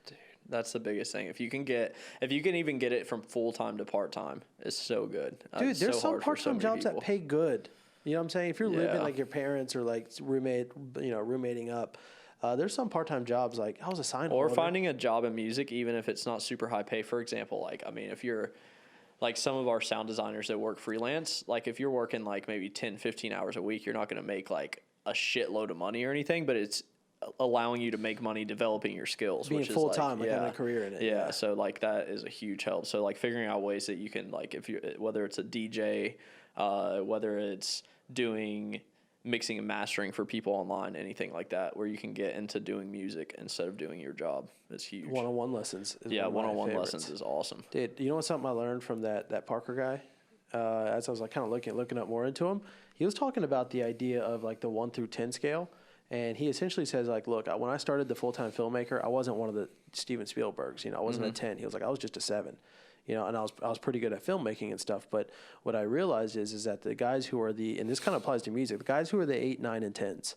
Dude, that's the biggest thing. If you can even get it from full-time to part-time, it's so good. Dude, It's there's so some hard for so part-time many jobs people. that pay good. You know what I'm saying? If you're living Yeah. like your parents or like roommating up, there's some part-time jobs like I was a sign Or holder. finding a job in music, even if it's not super high pay. For example, like, I mean, if you're like some of our sound designers that work freelance, like if you're working like maybe 10, 15 hours a week, you're not going to make like a shitload of money or anything, but it's allowing you to make money developing your skills. Being which full-time, is like, having a career in it. Yeah, so like that is a huge help. So like figuring out ways that you can like, if you whether it's a DJ, whether it's doing mixing and mastering for people online, anything like that, where you can get into doing music instead of doing your job is huge. One-on-one lessons. Is One-on-one lessons is awesome. Dude, you know what's something I learned from that Parker guy? As I was like kind of looking up more into him, he was talking about the idea of like the 1 through 10 scale. And he essentially says like, look, when I started the full-time filmmaker, I wasn't one of the Steven Spielbergs, I wasn't a 10. He was like, I was just a 7. And I was pretty good at filmmaking and stuff. But what I realized is that the guys who are and this kind of applies to music, the guys who are the 8, 9, and 10s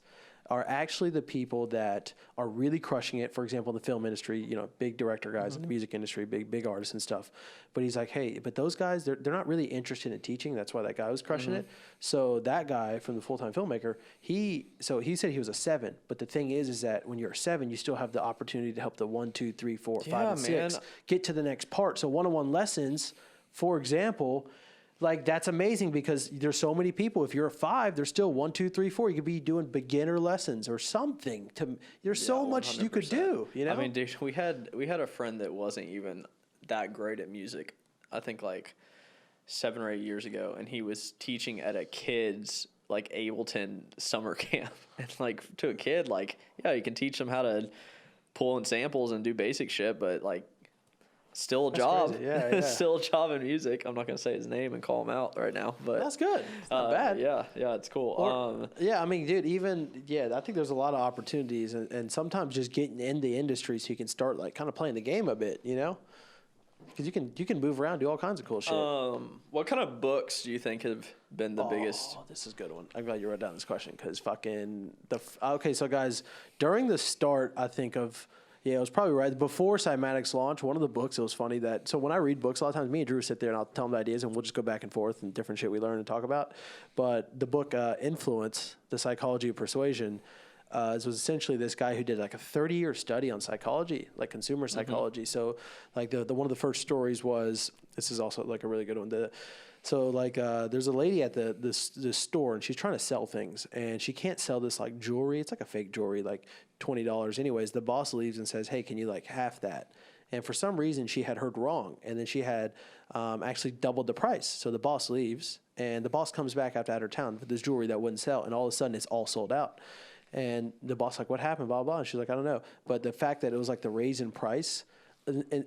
are actually the people that are really crushing it. For example, in the film industry, big director guys in the music industry, big artists and stuff. But he's like, hey, but those guys, they're not really interested in teaching. That's why that guy was crushing it. So that guy from the full-time filmmaker, he said he was a 7. But the thing is that when you're a 7, you still have the opportunity to help the 1, 2, 3, 4, 5, and 6 get to the next part. So one-on-one lessons, for example, like that's amazing because there's so many people. If you're a 5, there's still 1, 2, 3, 4. You could be doing beginner lessons or something. There's so much you could do. I mean, dude, we had a friend that wasn't even that great at music. I think like 7 or 8 years ago, and he was teaching at a kid's like Ableton summer camp, and like to a kid, like you can teach them how to pull in samples and do basic shit, but like. Still a job. Yeah. Still a job in music. I'm not going to say his name and call him out right now, but that's good. It's not bad. Yeah, it's cool. I mean, dude, I think there's a lot of opportunities and sometimes just getting in the industry so you can start like kind of playing the game a bit, because you can move around, do all kinds of cool shit. What kind of books do you think have been the biggest? Oh, this is a good one. I'm glad you wrote down this question because okay, so guys, during the start, I think of. Yeah, it was probably right before Cymatics launched. One of the books, it was funny so when I read books, a lot of times me and Drew sit there and I'll tell him the ideas and we'll just go back and forth and different shit we learn and talk about. But the book Influence, The Psychology of Persuasion, was essentially this guy who did like a 30-year study on psychology, like consumer psychology. So like the one of the first stories was, this is also like a really good one. There's a lady at this store and she's trying to sell things and she can't sell this like jewelry. It's like a fake jewelry, like $20. Anyways, the boss leaves and says, hey, can you like half that? And for some reason she had heard wrong. And then she had actually doubled the price. So the boss leaves and the boss comes back after out of town with this jewelry that wouldn't sell. And all of a sudden it's all sold out. And the boss like, what happened? Blah, blah. And she's like, I don't know. But the fact that it was like the raise in price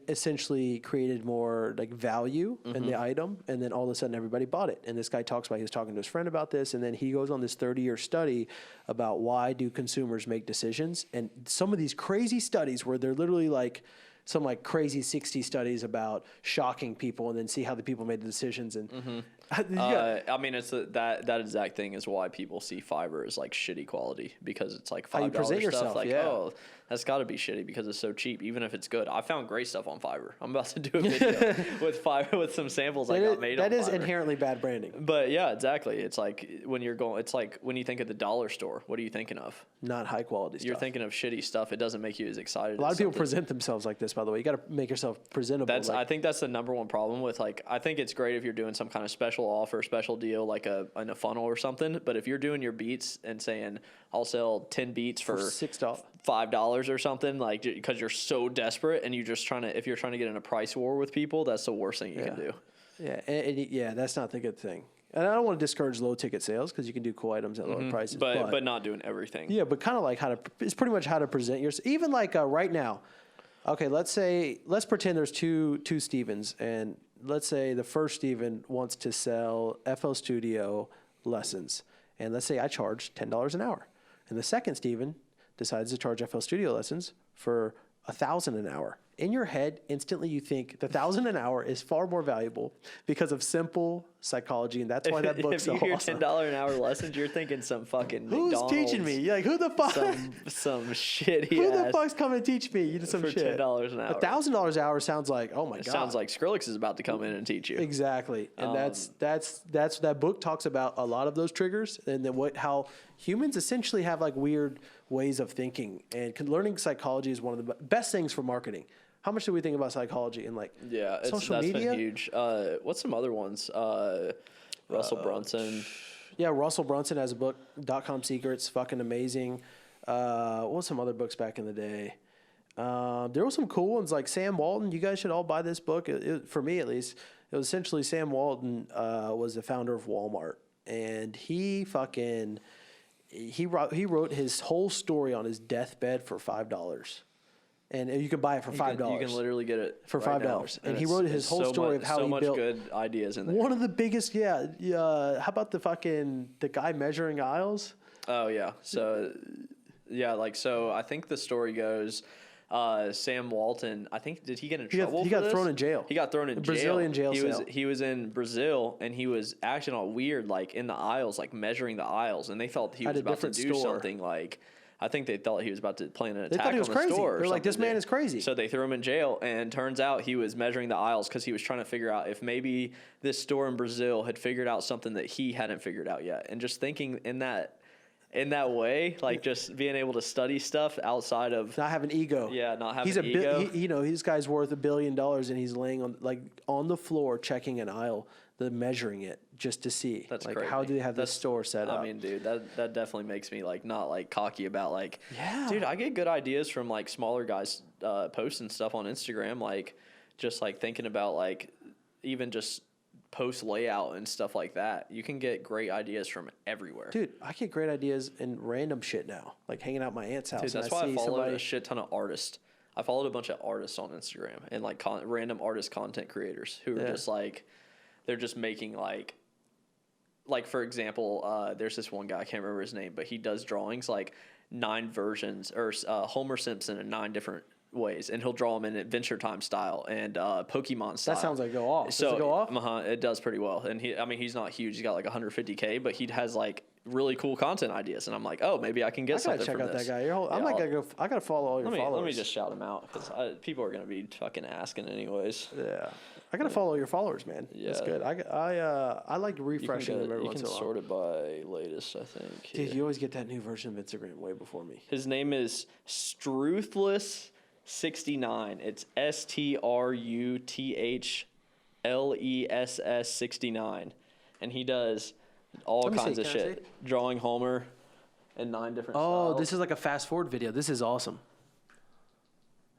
essentially created more like value in the item, and then all of a sudden everybody bought it. And this guy talks about he was talking to his friend about this, and then he goes on this 30-year study about why do consumers make decisions, and some of these crazy studies where they're literally like some like crazy 60 studies about shocking people and then see how the people made the decisions. And I mean, it's that exact thing is why people see Fiverr as like shitty quality, because it's like $5 present stuff. yourself, Like, yeah. oh, that's got to be shitty because it's so cheap, even if it's good. I found great stuff on Fiverr. I'm about to do a video with Fiverr with some samples I got made on Fiverr. That is inherently bad branding. But yeah, exactly. It's like it's like when you think of the dollar store, what are you thinking of? Not high quality stuff. You're thinking of shitty stuff. It doesn't make you as excited. A lot of people present themselves like this, by the way. You got to make yourself presentable. I think that's the number one problem with I think it's great if you're doing some kind of special offer, special deal, like in a funnel or something. But if you're doing your beats and saying, I'll sell 10 beats for $6, $5 or something, like because you're so desperate and you're just if you're trying to get in a price war with people, that's the worst thing you can do. Yeah, that's not the good thing. And I don't want to discourage low ticket sales because you can do cool items at lower prices. But not doing everything. Yeah, but kind of like it's pretty much how to present yourself. Even like right now, okay, let's pretend there's two Stevens, and let's say the first Steven wants to sell FL Studio lessons. And let's say I charge $10 an hour. And the second Steven decides to charge FL Studio lessons for $1,000 an hour. In your head, instantly you think the $1,000 an hour is far more valuable because of simple psychology, and that's why that book's so awesome. If you hear $10 an hour lessons, you're thinking some fucking Who's McDonald's, teaching me? You're like, who the fuck? Some shitty Who ass the fuck's coming to teach me? You did some for shit. $10 an hour. $1,000 an hour sounds like, oh my It god. sounds like Skrillex is about to come in and teach you. Exactly, and that's that book talks about a lot of those triggers, and then how humans essentially have like weird ways of thinking, and learning psychology is one of the best things for marketing. How much do we think about psychology and like social that's media? been huge. What's some other ones? Russell Brunson. Yeah, Russell Brunson has a book, .com Secrets, fucking amazing. What's some other books back in the day? There were some cool ones like Sam Walton. You guys should all buy this book. For me, at least, it was essentially Sam Walton was the founder of Walmart, and he wrote his whole story on his deathbed for $5. And you can buy it for $5. You can literally get it for right $5. now. And he wrote his whole story of how he built good ideas in there. one of the biggest. How about the guy measuring aisles? Oh yeah. So I think the story goes, Sam Walton, I think, did he get in trouble? He got thrown in jail. He got thrown in jail. Brazilian jail cell. He was in Brazil, and he was acting all weird, like in the aisles, like measuring the aisles, and they thought he was about to do something like. I think they thought he was about to plan an attack on the store. They thought he was crazy. They're like, this man is crazy. So they threw him in jail, and turns out he was measuring the aisles because he was trying to figure out if maybe this store in Brazil had figured out something that he hadn't figured out yet. And just thinking in that way, like just being able to study stuff outside of not having ego. Yeah, not having ego. This guy's worth $1 billion, and he's laying on the floor checking an aisle, measuring it just to see. That's like crazy. How do they have this store set up? I mean, dude, that definitely makes me like not like cocky about like. Yeah. Dude, I get good ideas from like smaller guys posting stuff on Instagram, like just like thinking about like even just post layout and stuff like that. You can get great ideas from everywhere. Dude, I get great ideas in random shit now, like hanging out at my aunt's house. Dude, that's why I followed a shit ton of artists. I followed a bunch of artists on Instagram and like random artist content creators who are just like, they're just making like for example, there's this one guy, I can't remember his name, but he does drawings like 9 versions or Homer Simpson in 9 different ways, and he'll draw them in Adventure Time style and Pokemon style. That sounds like go off. So does it go off? It does pretty well, and he's not huge. He's got like 150K, but he has like really cool content ideas, and I'm like, oh, maybe I can get something from this. I gotta check out that guy. I gotta follow all your followers. Let me just shout him out because people are gonna be fucking asking anyways. Yeah, I gotta follow your followers, man. Yeah, that's good. I like refreshing them every once in a while. You can sort it by latest, I think. Dude, you always get that new version of Instagram way before me. His name is Struthless69. It's STRUTHLESS 69, and he does all kinds of shit. Drawing Homer in 9 different styles. Oh, this is like a fast forward video. This is awesome.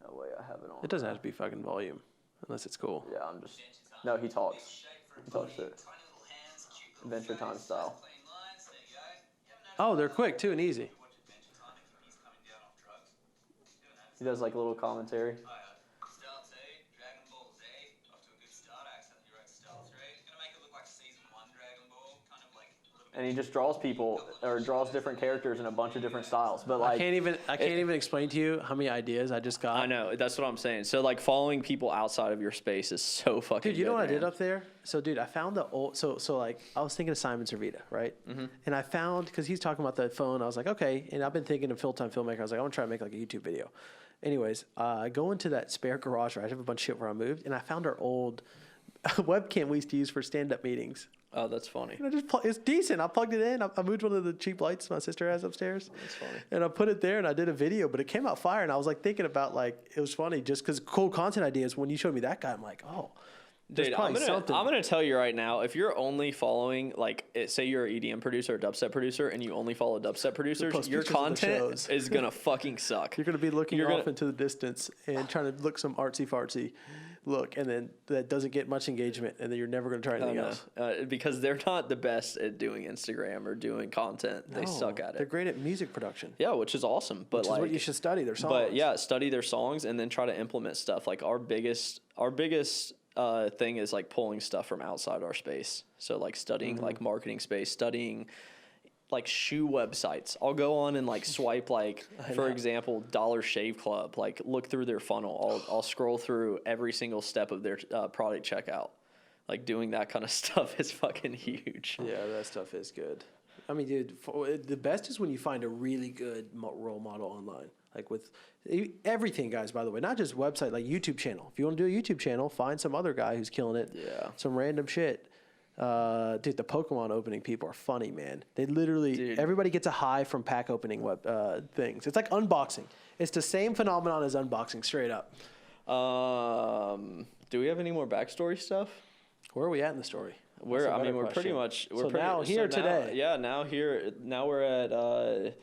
Oh wait, I have it on. It doesn't have to be fucking volume, unless it's cool. Yeah, I'm just. No, he talks. He talks shit. Adventure Time style. Oh, they're quick too and easy. He does like a little commentary. And he just draws people or draws different characters in a bunch of different styles. But like I can't even explain to you how many ideas I just got. I know, that's what I'm saying. So like following people outside of your space is so fucking Dude, you good, know what man. I did up there? So dude, I found the old so like I was thinking of Simon Servita, right? Mm-hmm. And I found, because he's talking about the phone, I was like, okay, and I've been thinking of full-time filmmaker. I was like, I want to try to make like a YouTube video. Anyways, I go into that spare garage, right? I have a bunch of shit where I moved, and I found our old webcam we used to use for stand-up meetings. Oh, that's funny. And it's decent. I plugged it in. I moved one of the cheap lights my sister has upstairs. That's funny. And I put it there, and I did a video, but it came out fire. And I was like thinking about like, it was funny just because cool content ideas. When you showed me that guy, I'm like, oh, dude, I'm gonna tell you right now, if you're only following say you're an EDM producer or dubstep producer, and you only follow dubstep producers, your content is gonna fucking suck. You're gonna be looking off into the distance and trying to look some artsy fartsy look, and then that doesn't get much engagement, and then you're never gonna try anything else. Because they're not the best at doing Instagram or doing content. They suck at it. They're great at music production. Yeah, which is awesome. But which is what you should study their songs. But yeah, study their songs and then try to implement stuff. Like our biggest thing is like pulling stuff from outside our space. So like studying like marketing space, studying like shoe websites. I'll go on and like swipe like, for example, Dollar Shave Club, like look through their funnel. I'll scroll through every single step of their product checkout. Like doing that kind of stuff is fucking huge. Yeah, that stuff is good. I mean, dude, the best is when you find a really good role model online. Like with everything, guys, by the way, not just website, like YouTube channel. If you want to do a YouTube channel, find some other guy who's killing it. Yeah. Some random shit. Dude, the Pokemon opening people are funny, man. They literally, everybody gets a high from pack opening things. It's like unboxing. It's the same phenomenon as unboxing, straight up. Do we have any more backstory stuff? Where are we at in the story? We're pretty much today. Yeah, now we're at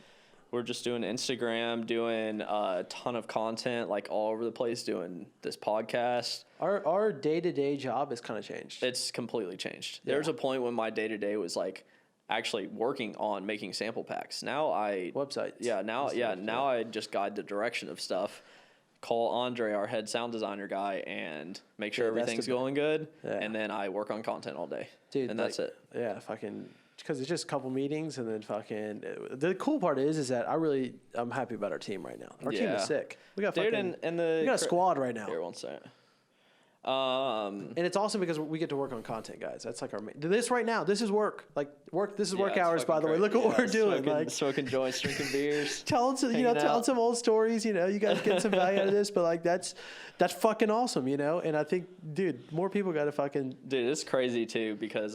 we're just doing Instagram, doing a ton of content like all over the place, doing this podcast. Our day-to-day job has kind of changed. It's completely changed. Yeah. There's a point when my day-to-day was like actually working on making sample packs. Now websites. Yeah, now I just guide the direction of stuff. Call Andre, our head sound designer guy, and make sure everything's going good. Yeah. And then I work on content all day. Dude, and that's it. Yeah, fucking, because it's just a couple meetings and then fucking. The cool part is that I'm happy about our team right now. Our team is sick. We got fucking, we got a squad right now. Here, one second. And it's awesome because we get to work on content, guys. That's like our main. This right now, this is work. Like work. This is work hours, by the way. Look at what we're doing. Smoking joints, drinking beers, telling some old stories. You guys get some value out of this, but like that's fucking awesome. And I think, dude, more people got to fucking. Dude, it's crazy too because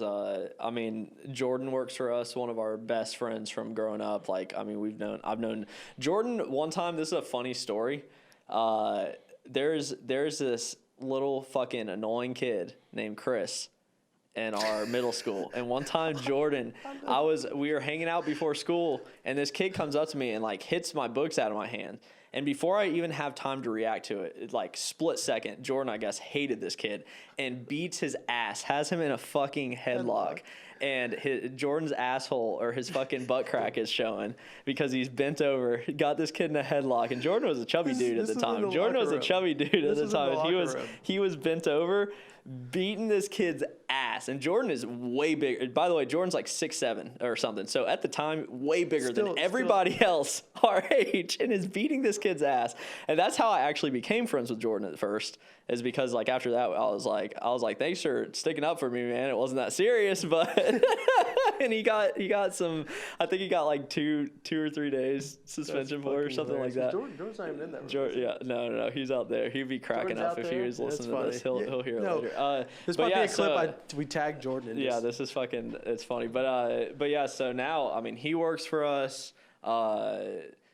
Jordan works for us. One of our best friends from growing up. Like, I mean, I've known Jordan one time. This is a funny story. There's this little fucking annoying kid named Chris in our middle school. And one time Jordan, we were hanging out before school and this kid comes up to me and like hits my books out of my hand. And before I even have time to react to it, like split second, Jordan, I guess, hated this kid and beats his ass, has him in a fucking headlock. And Jordan's asshole or his fucking butt crack is showing because he's bent over, got this kid in a headlock. And Jordan was a chubby dude at the time. Jordan was a chubby dude at the time. He was bent over, beating this kid's ass. And Jordan is way bigger. By the way, Jordan's like 6'7" or something. So at the time, way bigger than everybody else our age, and is beating this kid's ass. And that's how I actually became friends with Jordan at first. Is because like after that I was like thanks for sticking up for me, man. It wasn't that serious, but and he got some. I think he got like two or 3 days suspension for or something like that. Jordan's not even in that. Yeah, no, he's out there. He'd be cracking up if he was listening to this. He'll hear it later. This might be a clip we tagged Jordan in. Yeah, this is fucking. It's funny, but yeah. So now, I mean, he works for us.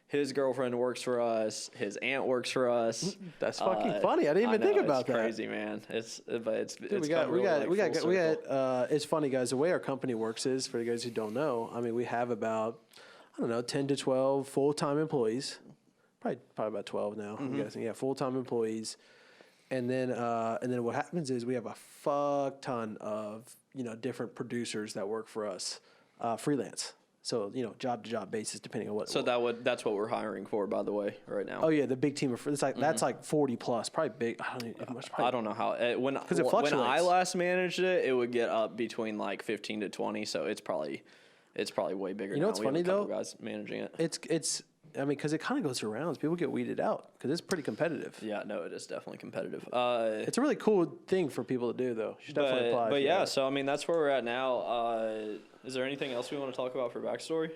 His girlfriend works for us. His aunt works for us. That's fucking funny. I didn't even think about that. It's crazy, man. It's It's funny, guys. The way our company works is, for you guys who don't know, I mean, we have about 10 to 12 full-time employees. Probably about 12 now. I'm guessing. Yeah, full-time employees. And then what happens is we have a fuck ton of different producers that work for us, freelance. So, job to job basis, depending on what. So that's what we're hiring for, by the way, right now. Oh yeah, the big team of that's like 40 plus, probably big. I don't know how when I last managed it, it would get up between like 15 to 20. So it's probably way bigger. You know what's funny though? Guys managing it. It's. I mean, because it kind of goes through rounds. People get weeded out because it's pretty competitive. Yeah, no, it is definitely competitive. It's a really cool thing for people to do, though. You should definitely apply. But yeah, so I mean, that's where we're at now. Is there anything else we want to talk about for backstory?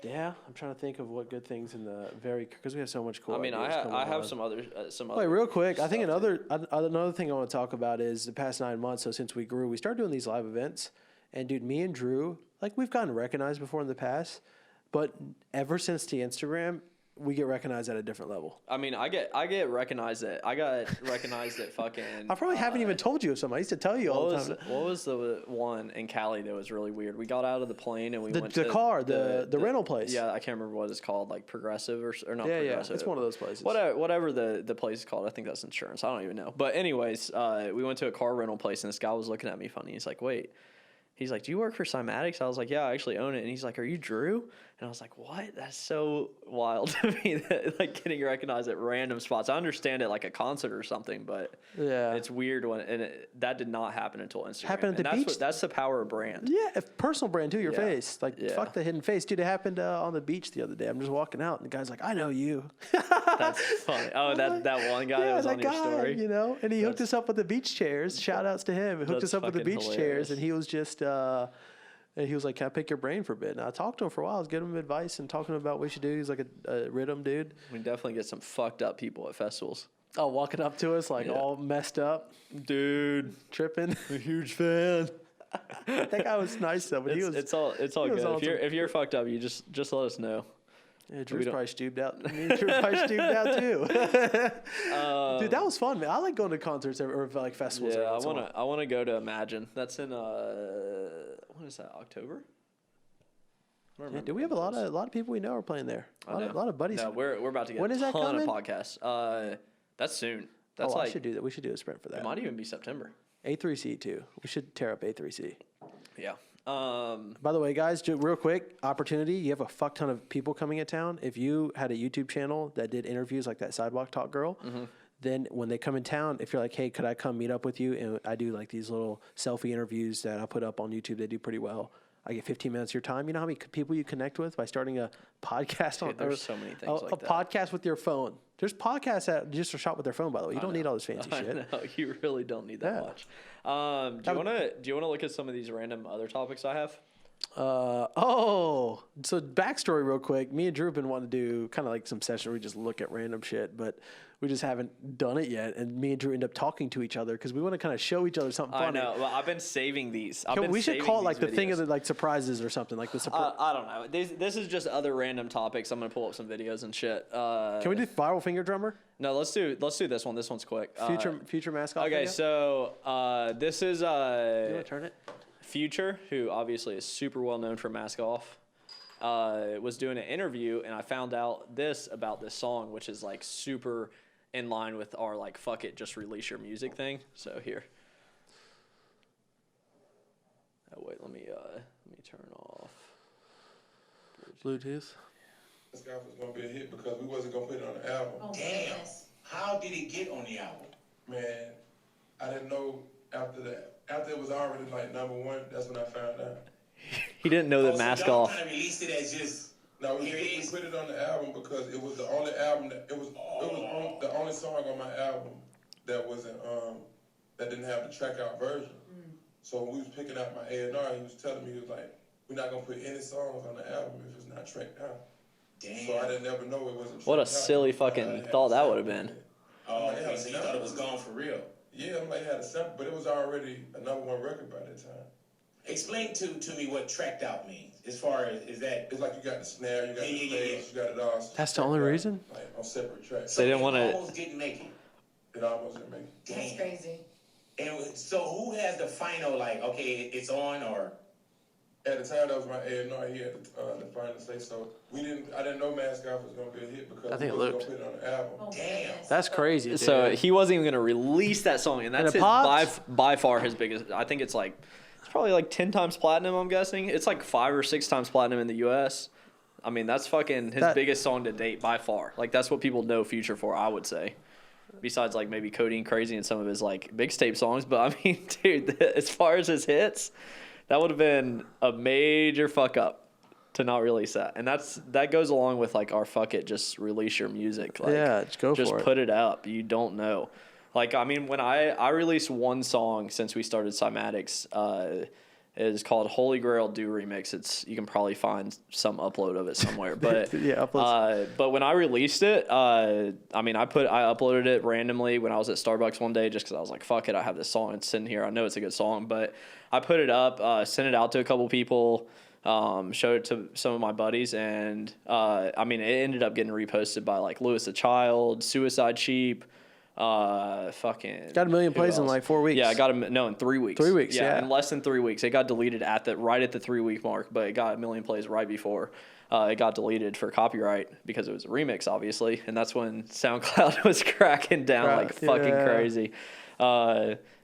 Yeah, I'm trying to think of what good things in the because we have so much cool. I mean, I have some other. Wait, real quick. I think another thing I want to talk about is the past 9 months. So since we grew, we started doing these live events, and dude, me and Drew, like we've gotten recognized before in the past. But ever since the Instagram, we get recognized at a different level. I mean, I get recognized at fucking. I probably haven't even told you of something. I used to tell you all the time. What was the one in Cali that was really weird? We got out of the plane and we went to the rental place. Yeah, I can't remember what it's called, like Progressive or not. Yeah, Progressive. Yeah, it's one of those places. Whatever the place is called. I think that's insurance. I don't even know. But anyways, we went to a car rental place and this guy was looking at me funny. He's like, wait. he's like, do you work for Cymatics? I was like, yeah, I actually own it. And he's like, are you Drew? And I was like, what? That's so wild to me, that, like, getting recognized at random spots. I understand it like a concert or something, but it's weird that did not happen until Instagram. Happened at the beach. That's the power of brand. Yeah, personal brand too. Your face, like fuck the hidden face, dude. It happened on the beach the other day. I'm just walking out, and the guy's like, "I know you." That's funny. Oh, that one guy that was on your story, you know, and he hooked us up with the beach chairs. Shout outs to him. He hooked us up with the beach chairs, and he was just. And he was like, can I pick your brain for a bit? And I talked to him for a while. I was giving him advice and talking about what we should do. He's like a rhythm dude. We definitely get some fucked up people at festivals. Oh, walking up to us like all messed up. Dude. Tripping. I'm a huge fan. That guy was nice though, but it's all good. Awesome. If you're fucked up, you just let us know. Yeah, Drew's probably stooped out. I mean, Drew probably stooped out too. Dude, that was fun, man. I like going to concerts or like festivals. Yeah, I wanna go to Imagine. That's in what is that, October? Yeah, do we have a lot of people we know are playing there? A lot of buddies. No, we're about to get when is that ton coming? of podcasts. That's soon. That's I should do that. We should do a sprint for that. It might even be September. A3C too. We should tear up A3C. Yeah. By the way, guys, real quick, opportunity. You have a fuck ton of people coming in town. If you had a YouTube channel that did interviews like that Sidewalk Talk girl, then when they come in town, if you're like, hey, could I come meet up with you? And I do like these little selfie interviews that I put up on YouTube. They do pretty well. I get 15 minutes of your time. You know how many people you connect with by starting a podcast? Dude, there's so many things like that. A podcast with your phone. There's podcasts that just are shot with their phone, by the way. You don't need all this fancy shit. No, you really don't need that much. Do you want to look at some of these random other topics I have? So backstory real quick. Me and Drew have been wanting to do kind of like some session where we just look at random shit, but we just haven't done it yet. And me and Drew end up talking to each other because we want to kind of show each other something funny. I know. Well, I've been saving these. We should call it like the thing of the like surprises or something like the surprise. I don't know. This is just other random topics. I'm gonna pull up some videos and shit. Can we do viral finger drummer? No, let's do this one. This one's quick. Future mascot. Okay, video? So this is you want to turn it? Future, who obviously is super well known for Mask Off, was doing an interview, and I found out this about this song, which is like super in line with our like fuck it, just release your music thing. So here. Oh wait, let me turn off Bluetooth. This guy was gonna be a hit because we wasn't gonna put it on the album. Oh, damn! How did it get on the album? Man, I didn't know after that. After it was already like #1, that's when I found out. He didn't know that Mask Off. Kind of released it as just. No, we put it on the album because it was the only album that it was the only song on my album that wasn't that didn't have the track out version. So when we was picking out my A&R, he was telling me, he was like, we're not gonna put any songs on the album if it's not tracked out. Damn. So I didn't ever know it wasn't. What a silly fucking thought that would have been. Oh, okay, so you thought it was gone for real? Yeah, I'm like, had a sample, but it was already a #1 record by that time. Explain to me what tracked out means. As far as is that? It's like you got the snare, you got the bass, you got it all. That's the only reason? Like on separate tracks. So they didn't want to. Almost didn't make it. It almost didn't make it. That's crazy. And so who has the final like? Okay, it's on or? At the time, that was my A&R. He had the final say so. I didn't know Mask Off was gonna be a hit because I think we it was looped. gonna put it on the album. Oh, damn. That's crazy. Dude. So he wasn't even gonna release that song, and that's by far his biggest. I think it's probably like 10 times platinum. I'm guessing it's like 5 or 6 times platinum in the U.S. I mean, that's fucking his biggest song to date by far. Like that's what people know Future for, I would say. Besides like maybe Codeine Crazy and some of his like mixtape songs, but I mean, dude, as far as his hits, that would have been a major fuck up to not release that. And that goes along with like our fuck it, just release your music. Like, yeah, just go for it. Just put it up. You don't know. Like, I mean, when I released one song since we started Cymatics, it is called Holy Grail Do Remix. You can probably find some upload of it somewhere. But yeah, but when I released it, I mean, I uploaded it randomly when I was at Starbucks one day just because I was like, fuck it, I have this song. It's sitting here. I know it's a good song. But I put it up, sent it out to a couple people, showed it to some of my buddies. And, I mean, it ended up getting reposted by like Louis the Child, Suicide Sheep. Fucking got 1 million plays in like 4 weeks. Yeah, I got in 3 weeks. 3 weeks, yeah. In less than 3 weeks. It got deleted right at the 3 week mark, but it got 1 million plays right before it got deleted for copyright because it was a remix, obviously, and that's when SoundCloud was cracking down like fucking crazy.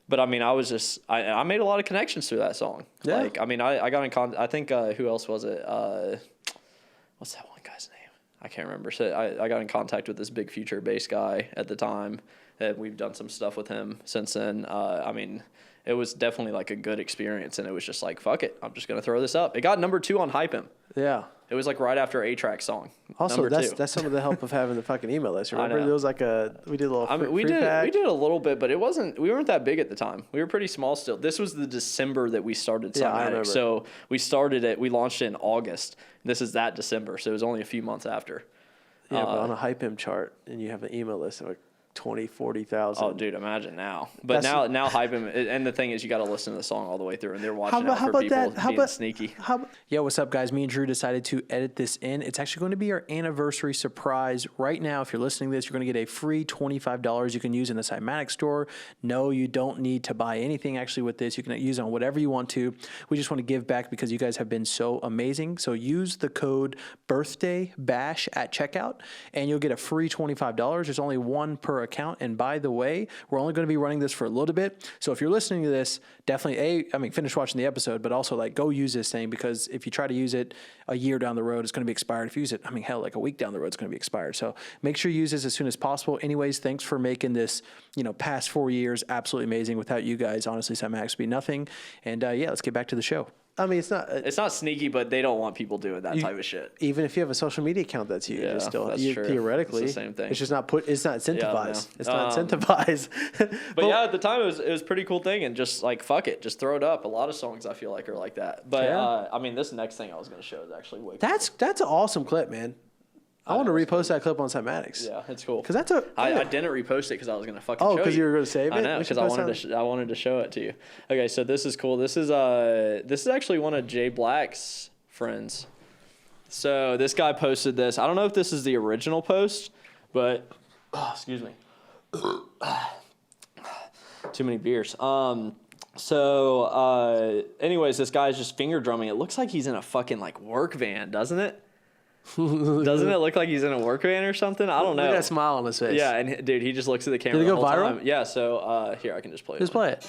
But I mean, I was just I made a lot of connections through that song. Yeah. Like, I mean, I got in contact. I think who else was it? What's that one guy's name? I can't remember. So I got in contact with this Big Future bass guy at the time, and we've done some stuff with him since then. I mean, it was definitely like a good experience, and it was just like, fuck it, I'm just gonna throw this up. It got number 2 on Hype Him. Yeah. It was like right after A-Track song. Also, number that's 2. that's some of the help of having the fucking email list. Remember, know. there was like we did a little. I mean, we did a little bit, but we weren't that big at the time. We were pretty small still. This was the December that we started Yeah, I Cymatics. remember. So we launched it in August. This is that December, so it was only a few months after. Yeah, but on a Hype Him chart, and you have an email list of like 20, 40,000. Oh, dude, imagine now. But now Hype Him, and the thing is, you got to listen to the song all the way through, and they're watching out for people being sneaky. Yo, what's up, guys? Me and Drew decided to edit this in. It's actually going to be our anniversary surprise. Right now, if you're listening to this, you're going to get a free $25 you can use in the Cymatics store. No, you don't need to buy anything actually with this. You can use it on whatever you want to. We just want to give back because you guys have been so amazing. So use the code BIRTHDAYBASH at checkout, and you'll get a free $25. There's only one per account. And by the way, we're only going to be running this for a little bit. So if you're listening to this, definitely finish watching the episode, but also like go use this thing, because if you try to use it a year down the road, it's going to be expired. If you use it, hell, like a week down the road, it's going to be expired. So make sure you use this as soon as possible. Anyways, thanks for making this, past 4 years absolutely amazing. Without you guys, honestly, Cymatics would be nothing. And yeah, let's get back to the show. It's not sneaky, but they don't want people doing that type of shit. Even if you have a social media account that's you, Yeah, still that's true. Theoretically, It's the same thing. It's just not it's not incentivized. Yeah, It's not incentivized. But yeah, at the time it was a pretty cool thing, and just like fuck it, just throw it up. A lot of songs I feel like are like that. But Yeah. this next thing I was gonna show is actually way cool. That's an awesome clip, man. I want to repost that clip on Cymatics. Yeah, it's cool. Because I didn't repost it because I was gonna fucking show you. Oh, because you were going to save it? I know, because I wanted to show it to you. Okay, so this is cool. This is actually one of Jay Black's friends. So this guy posted this. I don't know if this is the original post, but excuse me. Too many beers. Anyways, this guy's just finger drumming. It looks like he's in a fucking like work van, doesn't it? Doesn't it look like he's in a work van or something? I don't know. Look at that smile on his face. Yeah, and dude, he just looks at the camera. Did it the go whole viral? Time. Yeah, so here I can just play it. Just play it.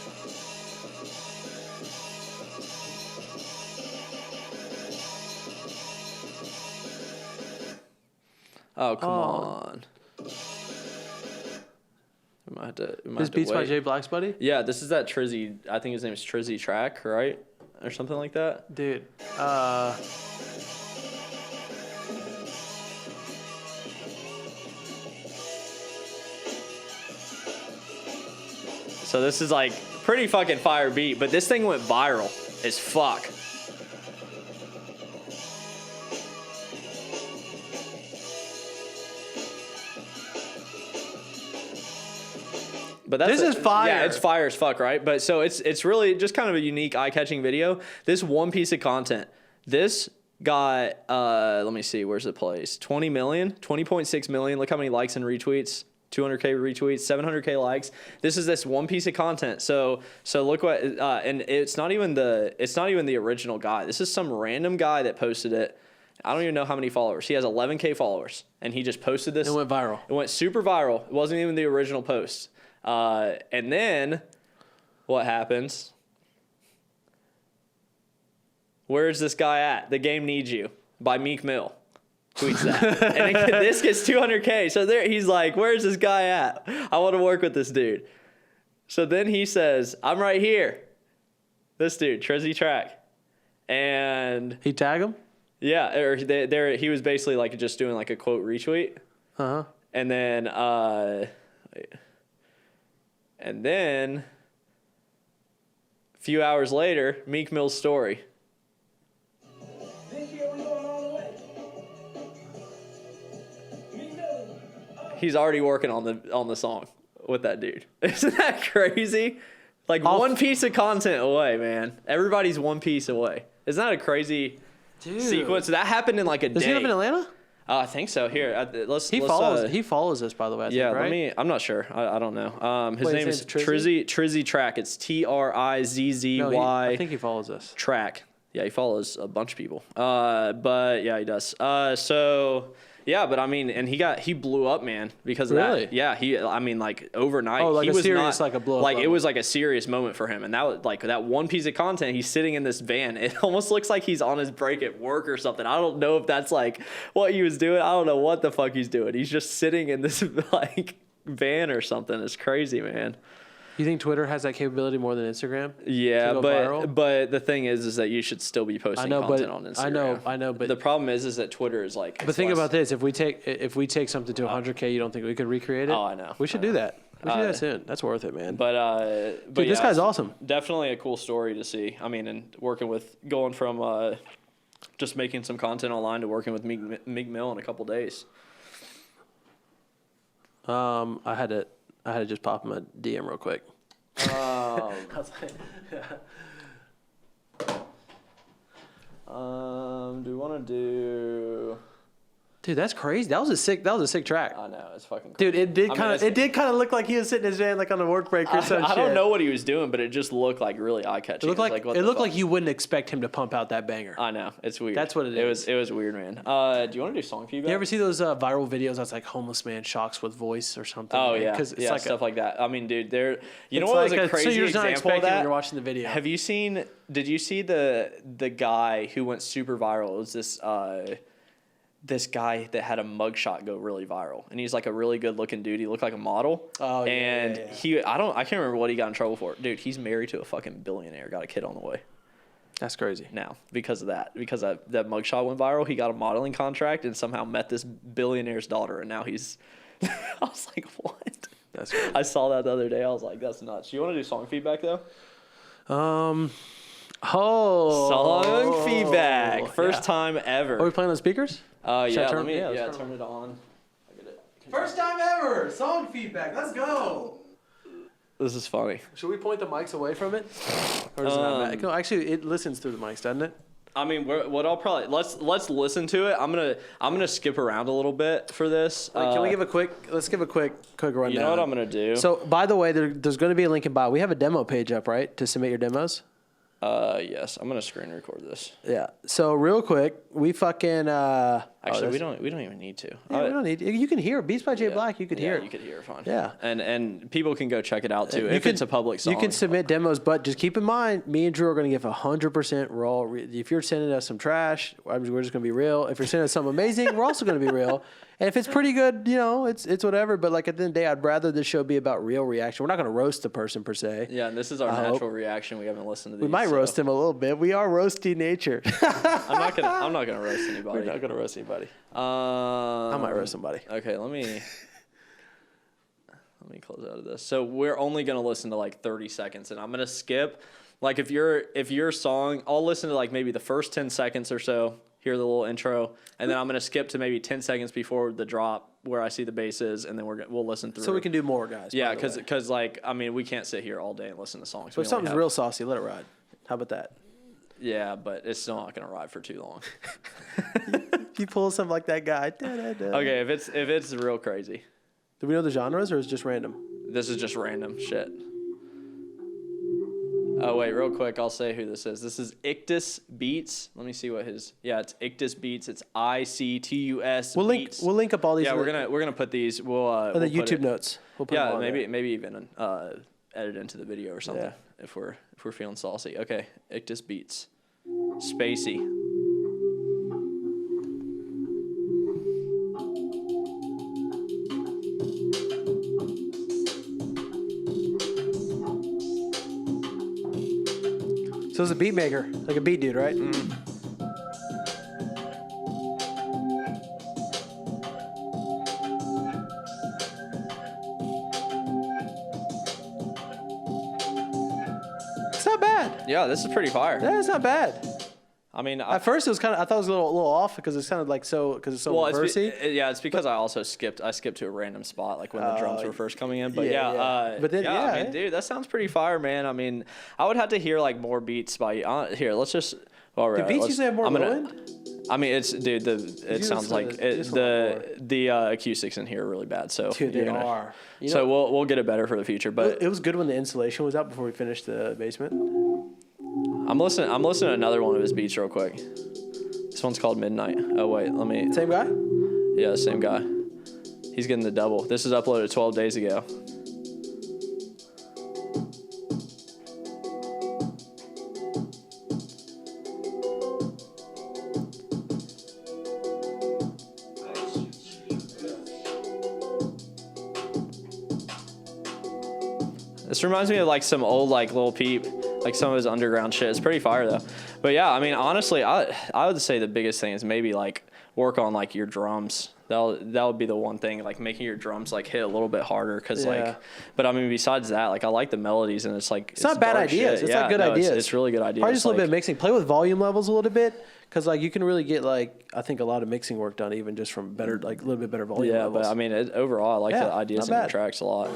Oh, come on. We might have to This beats by wait. Jay Black's buddy? Yeah, this is that Trizzy. I think his name is Trizzy Track, right? Or something like that. Dude. So this is like pretty fucking fire beat, but this thing went viral as fuck. But This is fire. Yeah, it's fire as fuck, right? But so it's really just kind of a unique, eye-catching video. This one piece of content, this got let me see, where's it placed? 20.6 million. Look how many likes and retweets. 200K retweets, 700K likes. This one piece of content. So look what, and it's not even the original guy. This is some random guy that posted it. I don't even know how many followers. He has 11K followers, and he just posted this. It went viral. It went super viral. It wasn't even the original post. And then what happens? Where's this guy at? The Game Needs You by Meek Mill. Tweets that. And this gets 200K. So there he's like, where's this guy at? I want to work with this dude. So then he says, I'm right here. This dude, Trizzy Track. And He tag him? yeah, or he was basically like just doing like a quote retweet. Uh-huh. And then a few hours later, Meek Mill's story. This year we going all the way. Meek Mill. He's already working on the song with that dude. Isn't that crazy? Like one piece of content away, man. Everybody's one piece away. Isn't that a crazy sequence? That happened in like a day. Does he live in Atlanta? I think so. Here, He follows us, by the way. I Yeah, think, right? I'm not sure. I don't know. His Wait, name his is name's Trizzy? Trizzy Track. It's Trizzy. No, I think he follows us. Track. Yeah, he follows a bunch of people. But yeah, he does. So Yeah, but I mean, and he blew up, man, because of Really? that. Yeah, I mean, like overnight. Oh, like he a was serious, not, like a blow up Like it level. was like a serious moment for him, and that was like that one piece of content. He's sitting in this van. It almost looks like he's on his break at work or something. I don't know if that's like what he was doing. I don't know what the fuck he's doing. He's just sitting in this like van or something. It's crazy, man. You think Twitter has that capability more than Instagram? Yeah, to go viral? but the thing is that you should still be posting content on Instagram. I know, but the problem is that Twitter is like. But think about this: if we take something to 100K, you don't think we could recreate it? Oh, I know. We should do that. We should do that soon. That's worth it, man. But Dude, this guy's awesome. Definitely a cool story to see. I mean, and going from just making some content online to working with Meek Mill in a couple days. I had to just pop him a DM real quick. Do we want to do? Dude, that's crazy. That was a sick track. I know, it's fucking cool. Dude, it did I mean, kind of look like he was sitting in his van like on a work break or some shit. I don't know what he was doing, but it just looked like really eye catching. It looked like you wouldn't expect him to pump out that banger. I know, it's weird. That's what it is. It was weird, man. Do you want to do song feedback? You ever see those viral videos that's like homeless man shocks with voice or something? Oh man? yeah, Because it's yeah, like stuff like that. I mean, dude, you know it's what was like a crazy so you're just not example of expecting when that? you're watching the video. Have you seen? Did you see the guy who went super viral? It was this guy that had a mugshot go really viral, and he's like a really good looking dude. He looked like a model. Oh, yeah, and yeah. I can't remember what he got in trouble for. Dude, he's married to a fucking billionaire. Got a kid on the way That's crazy. now because of that. Because that mugshot went viral, he got a modeling contract and somehow met this billionaire's daughter, and now he's. I was like, what? That's crazy. I saw that the other day. I was like, that's nuts. You want to do song feedback though? Oh. Song feedback. First time ever. Are we playing on speakers? Yeah, turn- let me yeah, let's turn it on. I get it. First time ever. Song feedback. Let's go. This is funny. Should we point the mics away from it? Or does it not matter? No, actually, it listens through the mics, doesn't it? I mean, what I'll probably let's listen to it. I'm gonna skip around a little bit for this. Can we give a quick? Let's give a quick rundown. You know what I'm gonna do? So, by the way, there's going to be a link in bio. We have a demo page up, right, to submit your demos. Yes, I'm gonna screen record this. Yeah. So real quick, we fucking. Actually, we don't even need to. Yeah, we don't need. You can hear Beats by J Black. You can hear. You could hear it fine. Yeah. And people can go check it out too if it's a public song. You can submit demos, but just keep in mind, me and Drew are going to give 100% raw. If you're sending us some trash, we're just going to be real. If you're sending us something amazing, we're also going to be real. And if it's pretty good, it's whatever. But like at the end of the day, I'd rather this show be about real reaction. We're not going to roast the person per se. Yeah, and this is our natural reaction. We haven't listened to these. We might roast him a little bit. We are roasty nature. I'm not gonna roast anybody. We're not going to roast anybody. I I might roast somebody. Okay, let me close out of this. So we're only gonna listen to like 30 seconds, and I'm gonna skip. Like if your song, I'll listen to like maybe the first 10 seconds or so. Hear the little intro, and then I'm gonna skip to maybe 10 seconds before the drop where I see the basses, and then we'll listen through. So we can do more, guys. Yeah, because like I mean we can't sit here all day and listen to songs. So if something's real saucy, let it ride. How about that? Yeah, but it's still not gonna ride for too long. If you pull something like that guy. Okay, if it's real crazy. Do we know the genres or is it just random? This is just random shit. Oh, wait, real quick, I'll say who this is. This is Ictus Beats. Let me see what his... Yeah, it's Ictus Beats. It's ICTUS Beats. We'll link up all these. Yeah, we're gonna put these... We'll in the YouTube notes. We'll put them on there. maybe even edit into the video or something if we're feeling saucy. Okay, Ictus Beats. Spacey. So it's a beat maker, like a beat dude, right? It's not bad. Yeah, this is pretty fire. Yeah, it's not bad. I mean, At first, it was I thought it was a little off because it sounded like because it's so reversey. It's because I skipped to a random spot like when the drums were first coming in. But But then, I mean, dude, that sounds pretty fire, man. I mean, I would have to hear like more beats by here. Let's just. All right, Do beats usually have more low end? I mean, it sounds like the acoustics in here are really bad. So Dude, they are. So we'll get it better for the future. But it was good when the insulation was out before we finished the basement. I'm listening to another one of his beats real quick. This one's called Midnight. Oh wait, let me. Same guy? Yeah, same guy. He's getting the double. This is uploaded 12 days ago. This reminds me of like some old like Lil Peep, like some of his underground shit. It's pretty fire though. But yeah, I mean honestly, I would say the biggest thing is maybe like work on like your drums. That would be the one thing, like making your drums like hit a little bit harder, cause like. But I mean, besides that, like I like the melodies and it's like it's not bad ideas. Shit. It's like good ideas. It's really good ideas. Probably just a little like, bit of mixing. Play with volume levels a little bit. Cause like you can really get like I think a lot of mixing work done even just from better like a little bit better volume levels. But I mean overall I like the ideas in the tracks a lot.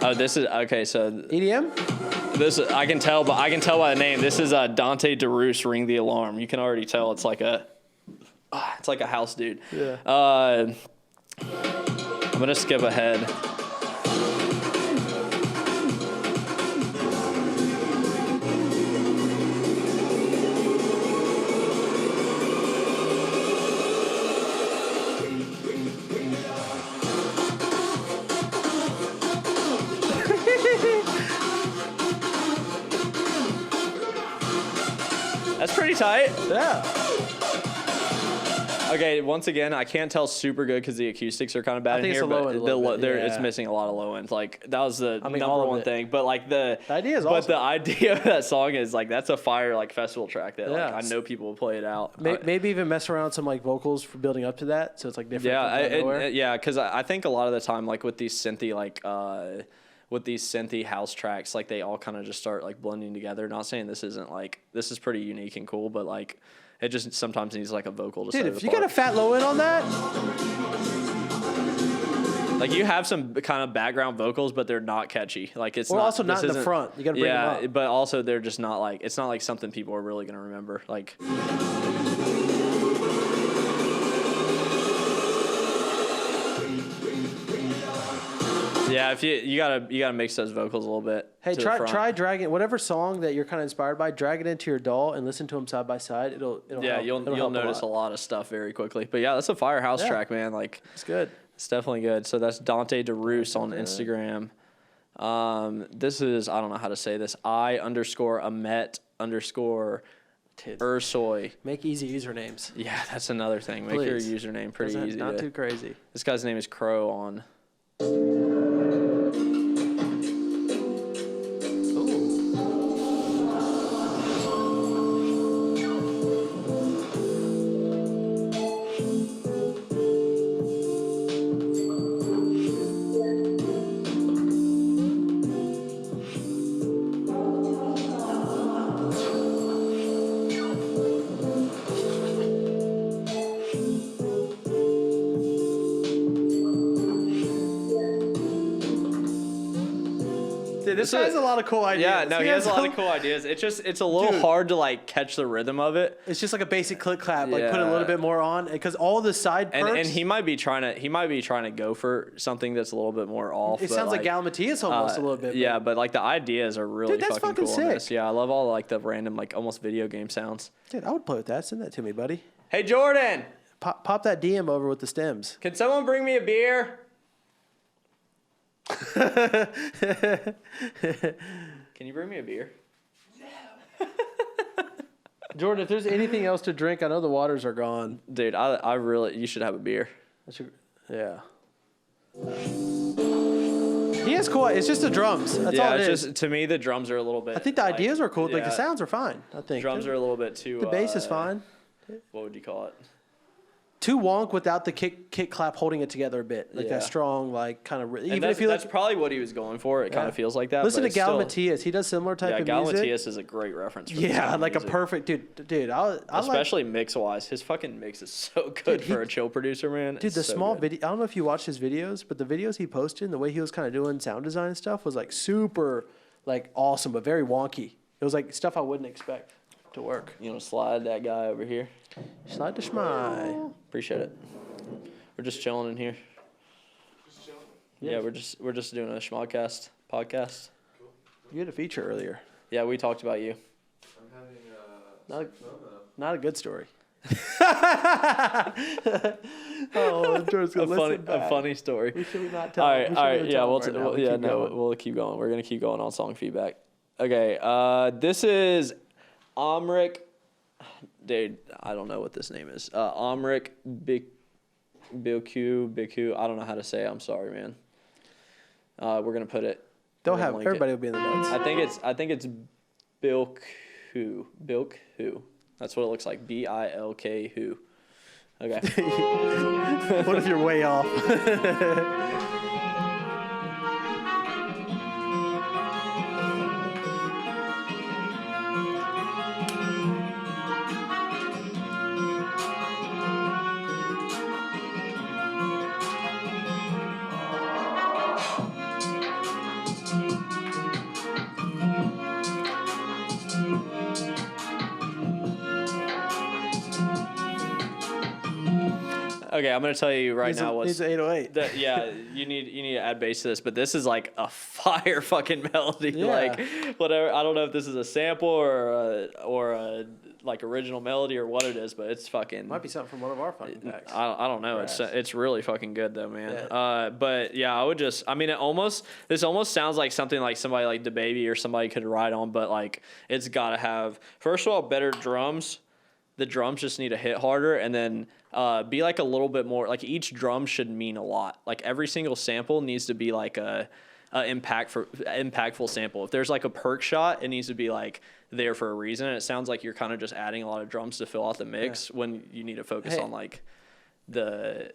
Oh, this is okay. So EDM. This I can tell by the name. This is Dante DeRoos, Ring the Alarm. You can already tell it's like a house dude. Yeah. I'm gonna skip ahead. That's pretty tight. Yeah. Okay, once again, I can't tell super good because the acoustics are kind of bad in it's here, a low but end a little bit, it's yeah. missing a lot of low ends. Like that was the I mean, number all of one it. thing. But like the idea is but awesome. the idea of that song is like that's a fire like festival track that Yeah. like I know people will play it out. Maybe even mess around some like vocals for building up to that, so it's like different. Yeah, because I think a lot of the time like with these synthy house tracks, like they all kind of just start like blending together. Not saying this isn't like this is pretty unique and cool, but like it just sometimes needs like a vocal to set Dude, it if you got apart. a fat low end on that, like you have some kind of background vocals, but they're not catchy. Like it's or not, also this not in the isn't- front. You got to bring them Yeah, up. but also they're just not like it's not like something people are really gonna remember. Like yeah, if you gotta mix those vocals a little bit. Hey, to the front. try dragging whatever song that you're kind of inspired by. Drag it into your DAW and listen to them side by side. It'll Yeah, help. It'll you'll help notice a lot. lot of stuff very quickly. But yeah, that's a firehouse Yeah. track, man. Like It's good. it's definitely good. So that's Dante DeRoos on Instagram. This is I don't know how to say this. I_Amet_Ursoy. Make easy usernames. Yeah, that's another thing. Make your Please. username pretty easy. Not too crazy. This guy's name is Crow on. Dude, this guy has a lot of cool ideas. Yeah, no, he has a lot of cool ideas. It's a little hard to like catch the rhythm of it. It's just like a basic click clap. Like put a Yeah. little bit more on because all the side perks. And he might be trying to go for something that's a little bit more off. It but, sounds like Galimatias almost a little bit. Yeah, but like the ideas are really Dude, that's fucking cool. fucking In sick. this. Yeah, I love all like the random like almost video game sounds. Dude, I would play with that. Send that to me, buddy. Hey Jordan, Pop that DM over with the stems. can someone bring me a beer? Can you bring me a beer? Jordan, if there's anything else to drink, I know the waters are gone. Dude, I really you should have a beer. Yeah. He has cool. It's just the drums. That's all it it's is. just to me the drums are a little bit. I think the like, ideas are cool. Like the yeah, sounds are fine. I think Drums are a little bit too. The bass is fine. What would you call it? Too wonk without the kick clap holding it together a bit. Like Yeah. that strong, like kind of. Even And if you that's look, probably what he was going for. It kind of feels like that. listen but to it's still- Galimatias. He does similar type Yeah, of music. Galimatias is a great reference. For this Yeah, kind of like a music. perfect dude. I like. Especially mix wise, his fucking mix is so good Dude, for a chill producer, man. Dude, It's the so small good. video. I don't know if you watched his videos, but the videos he posted, and the way he was kind of doing sound design and stuff was like super, like awesome, but very wonky. It was like stuff I wouldn't expect to work. You know, slide that guy over here. Slide to schmy. Appreciate it. We're just chilling in here. Yeah, we're just doing a schmodcast podcast. You had a feature earlier. Yeah, we talked about you. Not a good story. Oh, George's gonna A funny story. Should we not tell? All right, yeah, we'll we'll keep going. We're gonna keep going on song feedback. Okay, this is Amrik. Dude, I don't know what this name is. Amrik Biku. I don't know how to say it. I'm sorry, man. We're gonna put it. They'll we're gonna have link everybody it. will be in the notes. I think it's Bilku. Bilku. That's what it looks like. Bilk who. Okay. What if you're way off? Okay, I'm gonna tell you right now what's He's 808. yeah, you need to add bass to this, but this is like a fire fucking melody. Yeah. Like whatever. I don't know if this is a sample or a like original melody or what it is, but it's fucking. Might be something from one of our fucking packs. I don't know. Grass. It's really fucking good though, man. Yeah. But yeah, I mean, this almost sounds like something like somebody like DaBaby or somebody could ride on, but like it's gotta have first of all better drums. The drums just need to hit harder, and then be like a little bit more. Like each drum should mean a lot. Like every single sample needs to be like a impactful sample. If there's like a perk shot, it needs to be like there for a reason. And it sounds like you're kind of just adding a lot of drums to fill out the mix when you need to focus on like the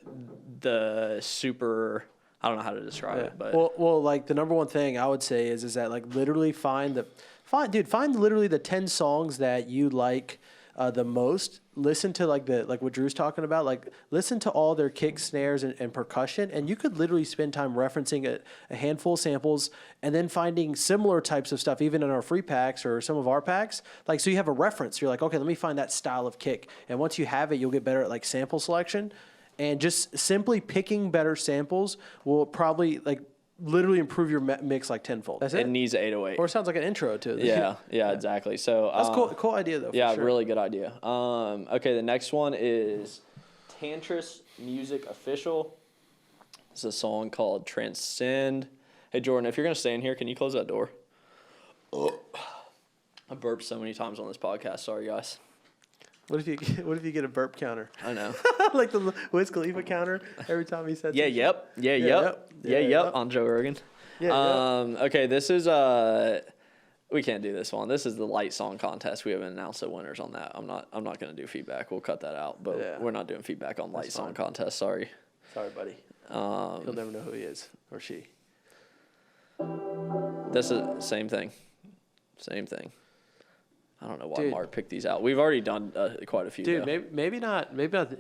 super. I don't know how to describe it, but well, like the number one thing I would say is that like literally find literally the 10 songs that you like the most. Listen to like what Drew's talking about. Like listen to all their kick, snares, and percussion, and you could literally spend time referencing a handful of samples and then finding similar types of stuff, even in our free packs or some of our packs. Like so, you have a reference. You're like, okay, let me find that style of kick, and once you have it, you'll get better at like sample selection, and just simply picking better samples will probably like literally improve your mix like tenfold. That's it it. needs 808. Or it sounds like an intro to it. Yeah, exactly. So That's cool idea though. Yeah, for sure. really good idea. Okay, the next one is Tantris Music Official. It's a song called Transcend. Hey Jordan, if you're gonna stay in here, can you close that door? I burped so many times on this podcast. Sorry, guys. What if you get a burp counter? I know. Like the Wiz Khalifa counter every time he said. Yep. On Joe Rogan. Yeah. Okay, this is we can't do this one. This is the light song contest. We haven't announced the winners on that. I'm not gonna do feedback. We'll cut that out. But we're not doing feedback on light song contest. Sorry. Sorry, buddy. He'll never know who he is or she. This is same thing. I don't know why Mark picked these out. We've already done quite a few. Dude, maybe not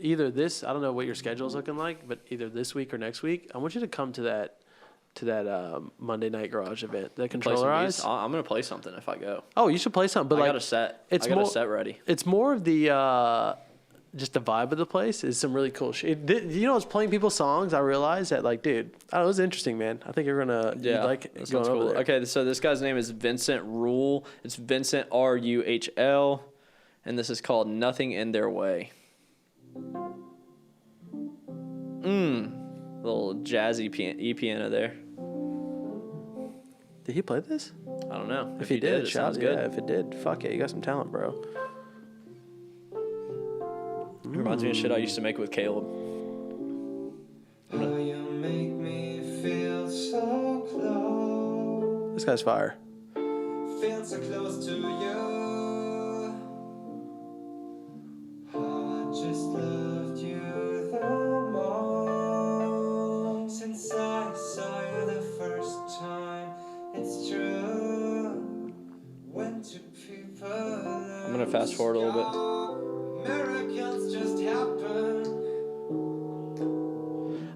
either this. I don't know what your schedule's looking like, but either this week or next week, I want you to come to that Monday Night Garage event. The Controllerize. I'm gonna play something if I go. Oh, you should play something. But I got a set. I got a set ready. It's more of the just the vibe of the place is some really cool shit. You know, it's playing people's songs. I realized that, like, dude, it was interesting, man. I think you're gonna like that going sounds over cool. there. Okay, so this guy's name is Vincent Ruhl. It's Vincent Ruhl, and this is called Nothing in Their Way. Little jazzy piano there. Did he play this? I don't know. If he did, it sounds good. Yeah, if it did, fuck yeah, you got some talent, bro. It reminds me of shit I used to make with Caleb. How you make me feel so close. This guy's fire. Feel so close to you. How I just loved you the most. Since I saw you the first time, it's true. When two people I'm gonna fast forward a little bit. Miracles just happen.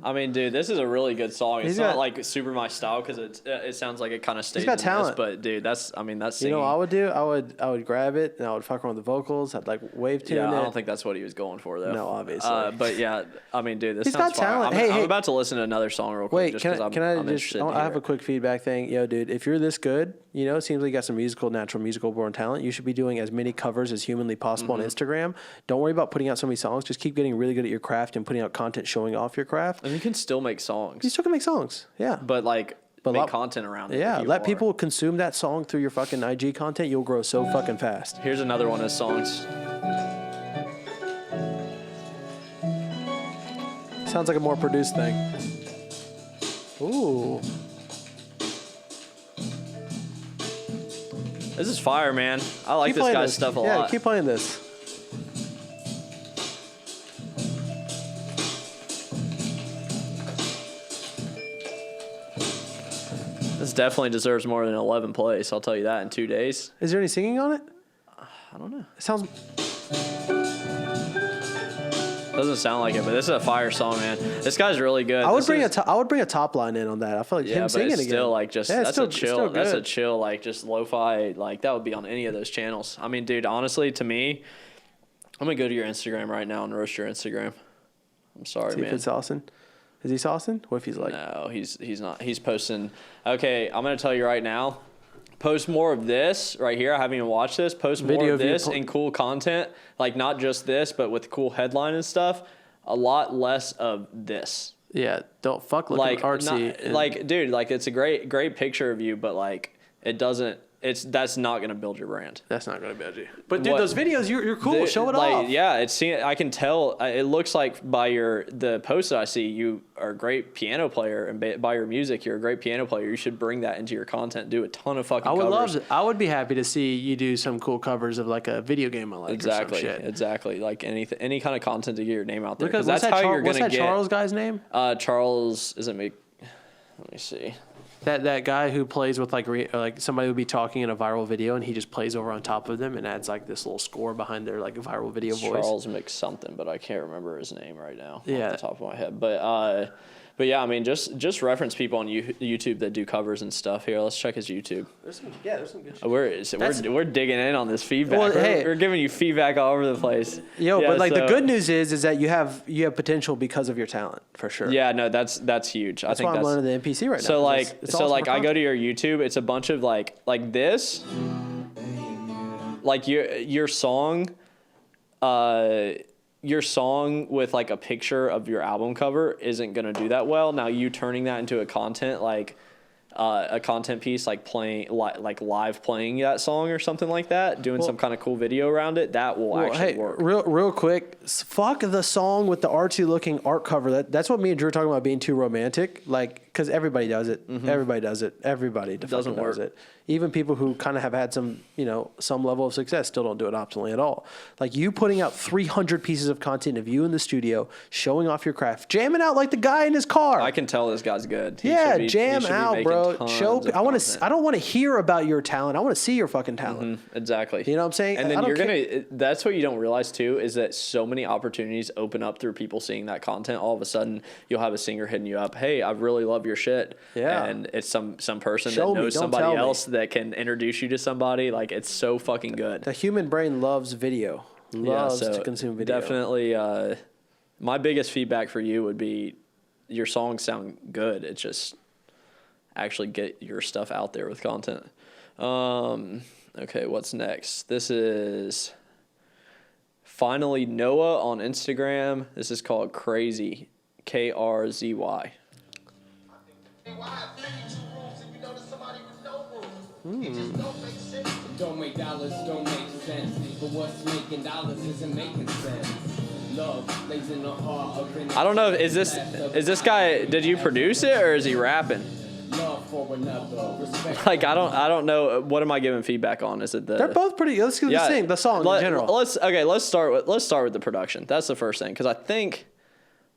I mean, dude, this is a really good song. It's He's not got- like super my style because it sounds like it kind of stays. got in this, talent. but dude, that's You singing. know what I would do? I would grab it and I would fuck around with the vocals. I'd like wave tune Yeah, it. I don't think that's what he was going for though. No, obviously. But yeah, I mean, dude, this He's sounds got fire. talent. I'm Hey. about to listen to another song real quick. Wait, just can 'cause I, I'm can I just? interested to I hear have a it. quick feedback thing. Yo, dude, if you're this good, you know, it seems like you got some natural musical born talent. You should be doing as many covers as humanly possible Mm-hmm. on Instagram. Don't worry about putting out so many songs. Just keep getting really good at your craft and putting out content showing off your craft. And you can still make songs, You still can make songs. Yeah. but like make lot- content around it. Yeah, if you let are. people consume that song through your fucking IG content. You'll grow so fucking fast. Here's another one of his songs. Sounds like a more produced thing. Ooh. This is fire, man. I like Keep this playing guy's stuff a yeah, lot. keep playing this. This definitely deserves more than 11 plays. I'll tell you that in 2 days. Is there any singing on it? I don't know. It sounds. Doesn't sound like it, but this is a fire song, man. This guy's really good. I would This bring is- I would bring a top line in on that. I feel like Yeah, him but singing it's again. still like just Yeah, it's that's still- a it's chill. still That's a good. chill like just lo-fi like that would be on any of those channels. I mean, dude, honestly, to me, I'm gonna go to your Instagram right now and roast your Instagram. I'm sorry, See if man. it's saucing. Is he saucing? What if he's like? No, he's not. He's posting. Okay, I'm gonna tell you right now. Post more of this right here. I haven't even watched this. Post more Video of view this and cool content, like not just this, but with cool headline and stuff. A lot less of this. Yeah, don't fuck looking Like artsy. not, and- like dude, like it's a great picture of you, but like it doesn't. That's not gonna build your brand. that's not gonna be edgy. But dude, What- those videos, you're cool. The- Show it like, off. Yeah, I can tell. It looks like by the posts that I see, you are a great piano player, and by your music, you're a great piano player. You should bring that into your content. Do a ton of fucking. I would covers. love. I would be happy to see you do some cool covers of like a video game I like Exactly, or some shit. exactly. Like any kind of content to get your name out there. Look at 'Cause what's that's that, how you're what's gonna that get. Charles guy's name? Charles isn't me. Let me see. That guy who plays with like somebody would be talking in a viral video and he just plays over on top of them and adds like this little score behind their like viral video voice. Charles mix something, but I can't remember his name right now Yeah. off the top of my head. But yeah, I mean, just reference people on YouTube that do covers and stuff. Here, let's check his YouTube. There's some good shit. We're digging in on this feedback. Well, hey. We're giving you feedback all over the place. Yo, Yeah, but like the so- good news is that you have potential because of your talent for sure. Yeah, no, that's huge. that's I think why I'm that's learning the NPC right now. so 'cause like it's awesome I go content. to your YouTube. It's a bunch of like this, like your song, your song with like a picture of your album cover isn't gonna do that well. Now you turning that into a content like a content piece, like playing like live playing that song or something like that, doing some kind of cool video around it, that will actually hey, work. real quick, fuck the song with the artsy looking art cover. That's what me and Drew were talking about being too romantic. Like, because everybody does it. Everybody does it. Everybody Doesn't does work. it. Even people who kind of have had some level of success still don't do it optimally at all. Like you putting out 300 pieces of content of you in the studio, showing off your craft, jamming out like the guy in his car. I can tell this guy's good. He Yeah, should be- he jam should be out, making bro. tons Show. of I want to. content. I don't want to hear about your talent. I want to see your fucking talent. Exactly. You know what I'm saying? And I then don't you're care. gonna. That's what you don't realize too is that so many opportunities open up through people seeing that content. All of a sudden, you'll have a singer hitting you up. Hey, I really love your shit. Yeah. And it's some person Show that me, knows don't somebody tell me. else that can introduce you to somebody. Like it's so fucking good. The human brain loves video. Loves so to consume video. Definitely. My biggest feedback for you would be your songs sound good. It's just actually get your stuff out there with content. Okay, what's next? This is finally Noah on Instagram. This is called Crazy, KRZY. Don't make dollars, don't make sense. But what's making dollars isn't making sense. Love lays in the heart of an I don't know. Is this guy? Did you produce it or is he rapping? love for another. Respect. Like I don't know. What am I giving feedback on? Is it the? They're both pretty. Let's sing the song in general. Let's start with the production. That's the first thing because I think.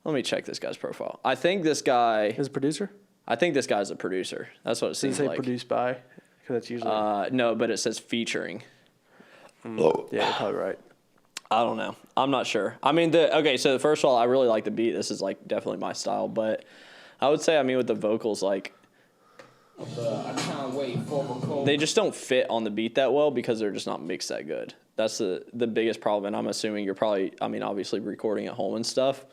Let me check this guy's profile. I think this guy. Is a producer? I think this guy's a producer. That's what it Does it seems say like. produced by? Because that's usually. No, but it says featuring. Yeah, you're probably right. I don't know. I'm not sure. I mean, so first of all, I really like the beat. This is like definitely my style, but I would say, I mean, with the vocals, like, I can't wait for a cold. they just don't fit on the beat that well because they're just not mixed that good. That's the biggest problem. And I'm assuming you're probably, I mean, obviously recording at home and stuff.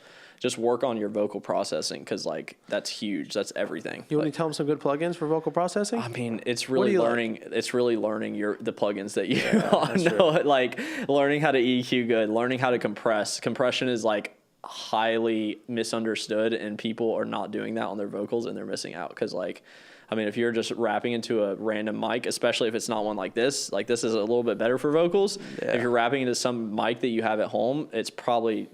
Just work on your vocal processing because, like, that's huge. That's everything. You want Like, to tell them some good plugins for vocal processing? I mean, it's What do really you learning. It's really learning the plugins that you that's know. Like learning how to EQ good, learning how to compress. Compression is like highly misunderstood, and people are not doing that on their vocals, and they're missing out because, like, I mean, if you're just rapping into a random mic, especially if it's not one like this is a little bit better for vocals. Yeah. If you're rapping into some mic that you have at home, it's probably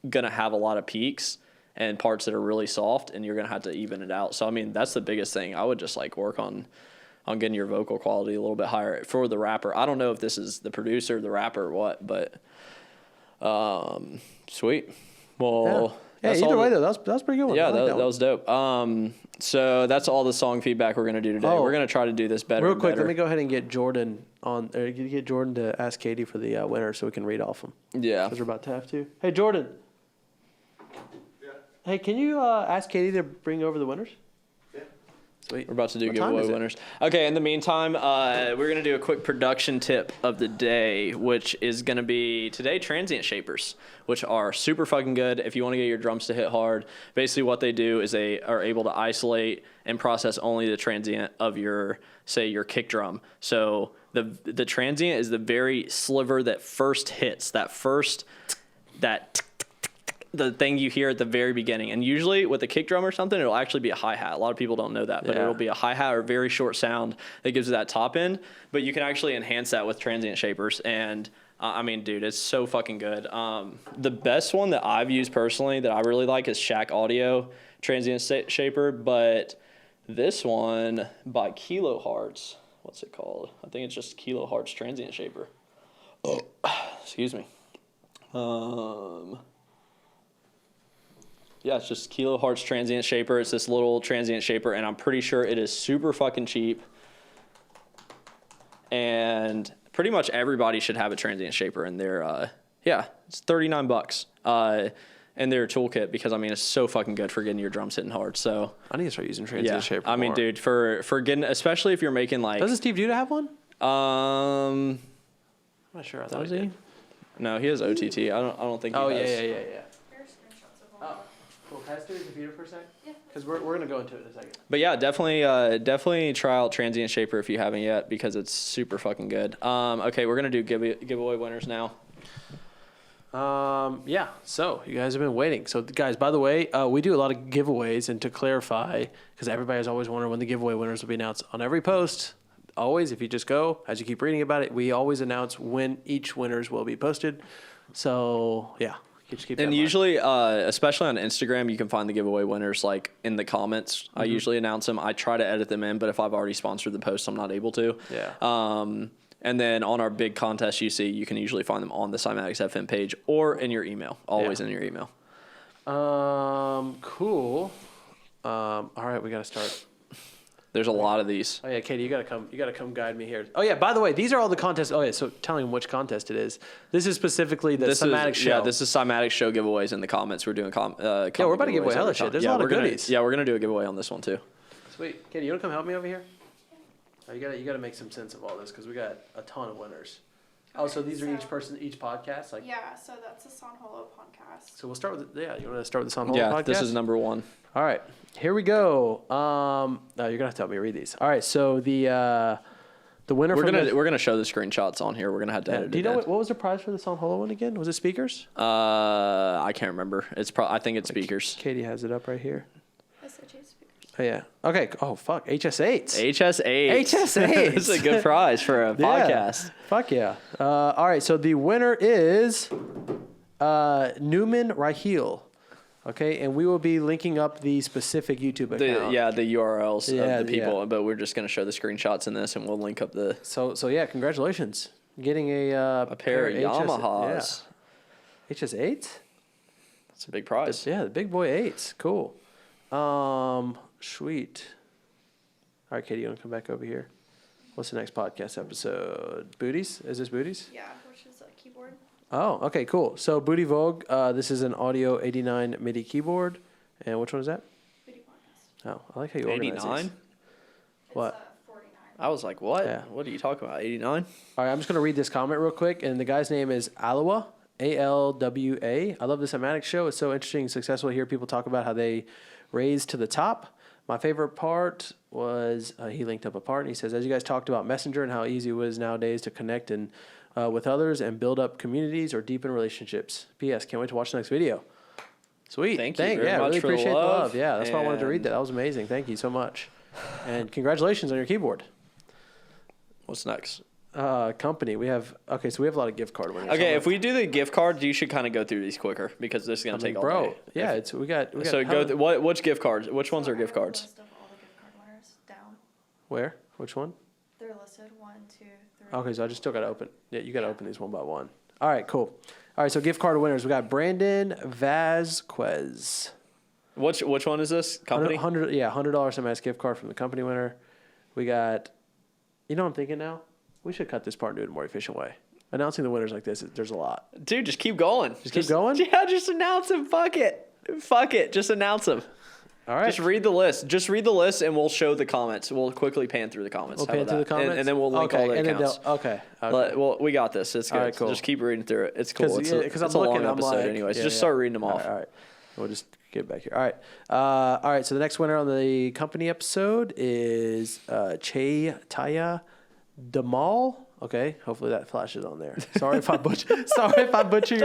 gonna have a lot of peaks and parts that are really soft, and you're gonna have to even it out. So I mean, that's the biggest thing. I would just like work on getting your vocal quality a little bit higher for the rapper. I don't know if this is the producer, the rapper, or what, but sweet. Well, Yeah, that's either all way though, that was a pretty good one. yeah, I like that one. was dope. So that's all the song feedback we're gonna do today. Oh. We're gonna try to do this better. Real and quick, better. let me go ahead and get Jordan on. Or get Jordan to ask Katie for the winner so we can read off them. Yeah. Because we're about to have to. Hey, Jordan. Yeah. Hey, can you ask Katie to bring over the winners? Yeah. Sweet. We're about to do What time giveaway is it? winners. Okay, in the meantime, we're going to do a quick production tip of the day, which is going to be today Transient Shapers, which are super fucking good if you want to get your drums to hit hard. Basically what they do is they are able to isolate and process only the transient of your, say, your kick drum. So the transient is the very sliver that first hits, the thing you hear at the very beginning. And usually with a kick drum or something, it'll actually be a hi-hat. A lot of people don't know that, but Yeah. it'll be a hi-hat or very short sound that gives it that top end. But you can actually enhance that with Transient Shapers. And I mean, dude, it's so fucking good. The best one that I've used personally that I really like is Shack Audio Transient Shaper. But this one by Kilohertz, what's it called? I think it's just Kilohertz Transient Shaper. Oh, excuse me. Yeah, it's just Kilohertz Transient Shaper. It's this little transient shaper, and I'm pretty sure it is super fucking cheap. And pretty much everybody should have a transient shaper in their, it's $39 in their toolkit because, I mean, it's so fucking good for getting your drums hitting hard. So, I need to start using Transient yeah, Shaper. I mean, more. dude, for getting, especially if you're making like, Doesn't Steve Duda have one? I'm not sure. I thought does he he? did. No, he has OTT. I don't think he Oh, has. yeah. Here are screenshots of all. Cool. Can I stay your computer for a sec? Yeah. Because we're going to go into it in a second. But yeah, definitely try out Transient Shaper if you haven't yet because it's super fucking good. Okay, we're gonna do giveaway winners now. Yeah, so you guys have been waiting. So guys, by the way, we do a lot of giveaways, and to clarify, because everybody's always wondering when the giveaway winners will be announced on every post. Always, if you just go, as you keep reading about it, we always announce when each winners will be posted. So yeah, just keep that in And mind. usually, especially on Instagram, you can find the giveaway winners like in the comments. I usually announce them. I try to edit them in, but if I've already sponsored the post, I'm not able to. Yeah. And then on our big contest you see, you can usually find them on the Cymatics FM page or in your email. Always in your email. Cool. All right, we got to start. There's a lot of these. Oh yeah, Katie, you gotta come guide me here. Oh yeah, by the way, these are all the contests. Oh yeah, so telling them which contest it is. This is specifically the Cymatics show. Yeah, this is Cymatics show giveaways in the comments. We're doing Yeah, we're about to give away hella shit. There's a lot of goodies. Yeah, we're gonna do a giveaway on this one too. Sweet. Katie, you wanna come help me over here? Oh, you gotta make some sense of all this because we got a ton of winners. Oh, so these are each podcast, like. Yeah, so that's the San Holo podcast. So we'll start with you want to start with the San Holo Yeah, podcast? this is number one. All right, here we go. No, you're gonna have to help me read these. All right, so the winner. We're gonna show the screenshots on here. We're gonna have to edit Do you it know in. what was the prize for the San Holo one again? Was it speakers? I can't remember. I think it's speakers. Katie has it up right here. SHA speakers. Oh yeah. Okay. Oh fuck. HS8s. HS8. HS8s. This is a good prize for a podcast. Fuck yeah. All right. So the winner is Newman Raheel. Okay, and we will be linking up the specific YouTube account. The URLs Yeah, of the people, yeah. but we're just gonna show the screenshots in this, and we'll link up the So yeah, congratulations, getting a pair of Yamahas. Yeah. HS8. That's a big prize. Yeah, the big boy 8s. Cool. Sweet. All right, Katie, you want to come back over here? What's the next podcast episode? Booties? Is this Booties? Yeah, which is a keyboard. Oh, okay, cool. So Booty Vogue, this is an Audio 89 MIDI keyboard. And which one is that? Video podcast. Oh, I like how you organize 89? these. It's What? 49. I was like, what? Yeah. What are you talking about? 89? All right, I'm just going to read this comment real quick. And the guy's name is Alwa, ALWA. I love the Cymatics show. It's so interesting and successful to hear people talk about how they raise to the top. My favorite part was he linked up a part, and he says, as you guys talked about Messenger and how easy it is nowadays to connect and with others and build up communities or deepen relationships. P.S. Can't wait to watch the next video. Sweet. Thank you very Yeah, much really for the appreciate the love, love. Yeah, that's why I wanted to read and- that. That was amazing. Thank you so much. And congratulations on your keyboard. What's next? Company. We have a lot of gift card winners. Okay, if we do the gift cards, you should kind of go through these quicker because this is going to take all day. Yeah, we got So hella- which gift cards? Which ones are gift cards? List of all the gift card winners down. Where? Which one? They're listed 1, 2, 3. Okay, so I just still got to open. Yeah, you got to open these one by one. All right, cool. All right, so gift card winners. We got Brandon Vasquez. Which one is this company? $100 SMS gift card from the company winner. We got, you know what I'm thinking now? We should cut this part and do it in a more efficient way. Announcing the winners like this, there's a lot. Dude, just keep going. Just keep going? Yeah, just announce them. Fuck it. Just announce them. All right. Just read the list. Just read the list, and we'll show the comments. We'll quickly pan through the comments. We'll How pan about through the that? comments? And then we'll link all the and then accounts. okay. Well, we got this. It's good. All right, cool. Just keep reading through it. It's cool. It's Because a I'm looking, long I'm episode like, anyways. yeah, Just yeah. start reading them off. All right. We'll just get back here. All right. All right. So the next winner on the company episode is Taya Damal. Okay. Hopefully that flashes on there. Sorry if I butcher your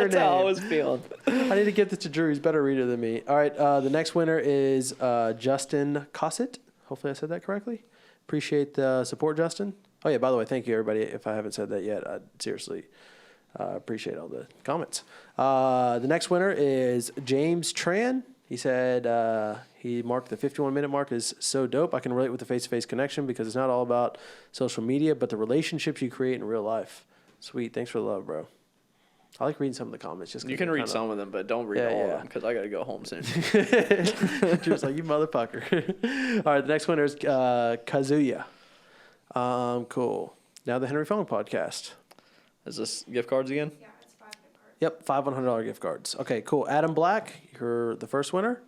name. That's how I was feeling. I need to get this to Drew. He's a better reader than me. All right. The next winner is Justin Gossett. Hopefully I said that correctly. Appreciate the support, Justin. Oh, yeah. By the way, thank you, everybody. If I haven't said that yet, I seriously appreciate all the comments. The next winner is James Tran. He said he marked the 51-minute mark is so dope. I can relate with the face-to-face connection because it's not all about social media, but the relationships you create in real life. Sweet. Thanks for the love, bro. I like reading some of the comments. Just 'cause You can they're read kinda- some of them, but don't read all of yeah. them because I got to go home soon. Drew's like, you motherfucker. All right, the next winner is Kazuya. Cool. Now the Henry Fong podcast. Is this gift cards again? Yeah, it's 5 gift cards. Yep, $500 gift cards. Okay, cool. Adam Black, you're the first winner.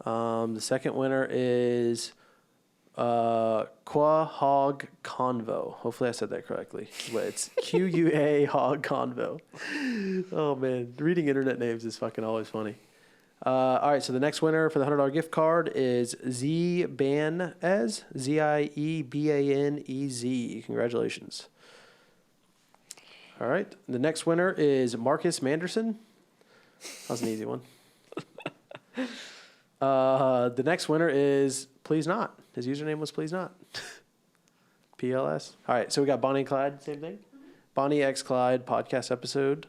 The second winner is Quahog Convo. Hopefully I said that correctly. But it's QUA Hog Convo. Oh, man. Reading internet names is fucking always funny. All right, so the next winner for the $100 gift card is Zbanez, Ziebanez. Congratulations. All right, the next winner is Marcus Manderson. That was an easy one. The next winner is Please Not. His username was Please Not. PLS. All right, so we got Bonnie and Clyde, same thing. Bonnie X Clyde podcast episode.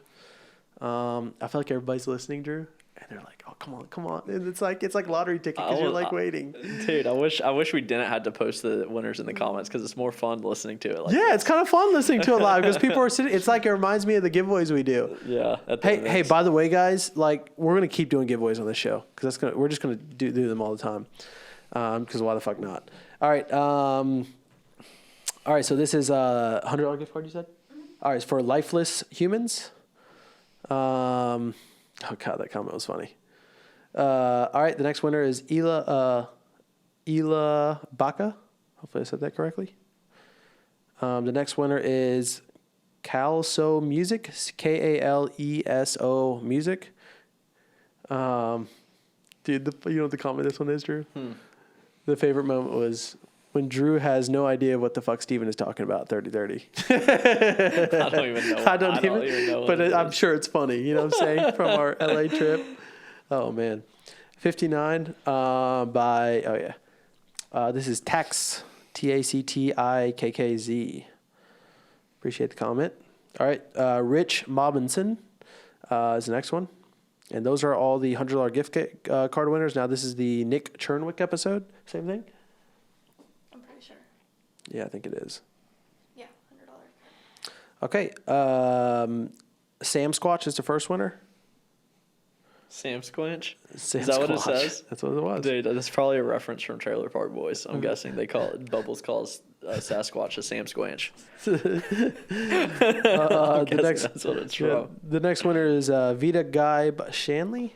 I feel like everybody's listening, Drew, and they're like, "Oh, come on!" And it's like lottery ticket because you're like waiting. Dude, I wish we didn't have to post the winners in the comments because it's more fun listening to it. Like Yeah, it's kind of fun listening to it live because people are sitting. It's like it reminds me of the giveaways we do. Yeah. Hey, by the way, guys, like we're gonna keep doing giveaways on this show because we're just gonna do them all the time. Because why the fuck not? All right. All right. So this is a $100 gift card. You said. All right, it's for lifeless humans. Oh god, that comment was funny. All right, the next winner is Ela Baca. Hopefully I said that correctly. The next winner is Calso Music, Kaleso Music. Dude, you know what the comment this one is, Drew? The favorite moment was when Drew has no idea what the fuck Steven is talking about. 30-30. I don't even know. I don't even know. But I'm sure it's funny. You know what I'm saying? From our LA trip. Oh man, 59 this is Tax, TACTIKKZ. Appreciate the comment. All right, Rich Mobinson is the next one. And those are all the $100 gift card winners. Now, this is the Nick Chernwick episode. Same thing? I'm pretty sure. Yeah, I think it is. Yeah, $100. Okay. Sam Squatch is the first winner. Sam Squinch? Sam Is that what it Squatch. says? That's what it was. Dude, that's probably a reference from Trailer Park Boys. I'm guessing they call it. Bubbles calls Sasquatch, a Sam Squanch. The next, That's what it's yeah, from. the next winner is Vita Guy Shanley.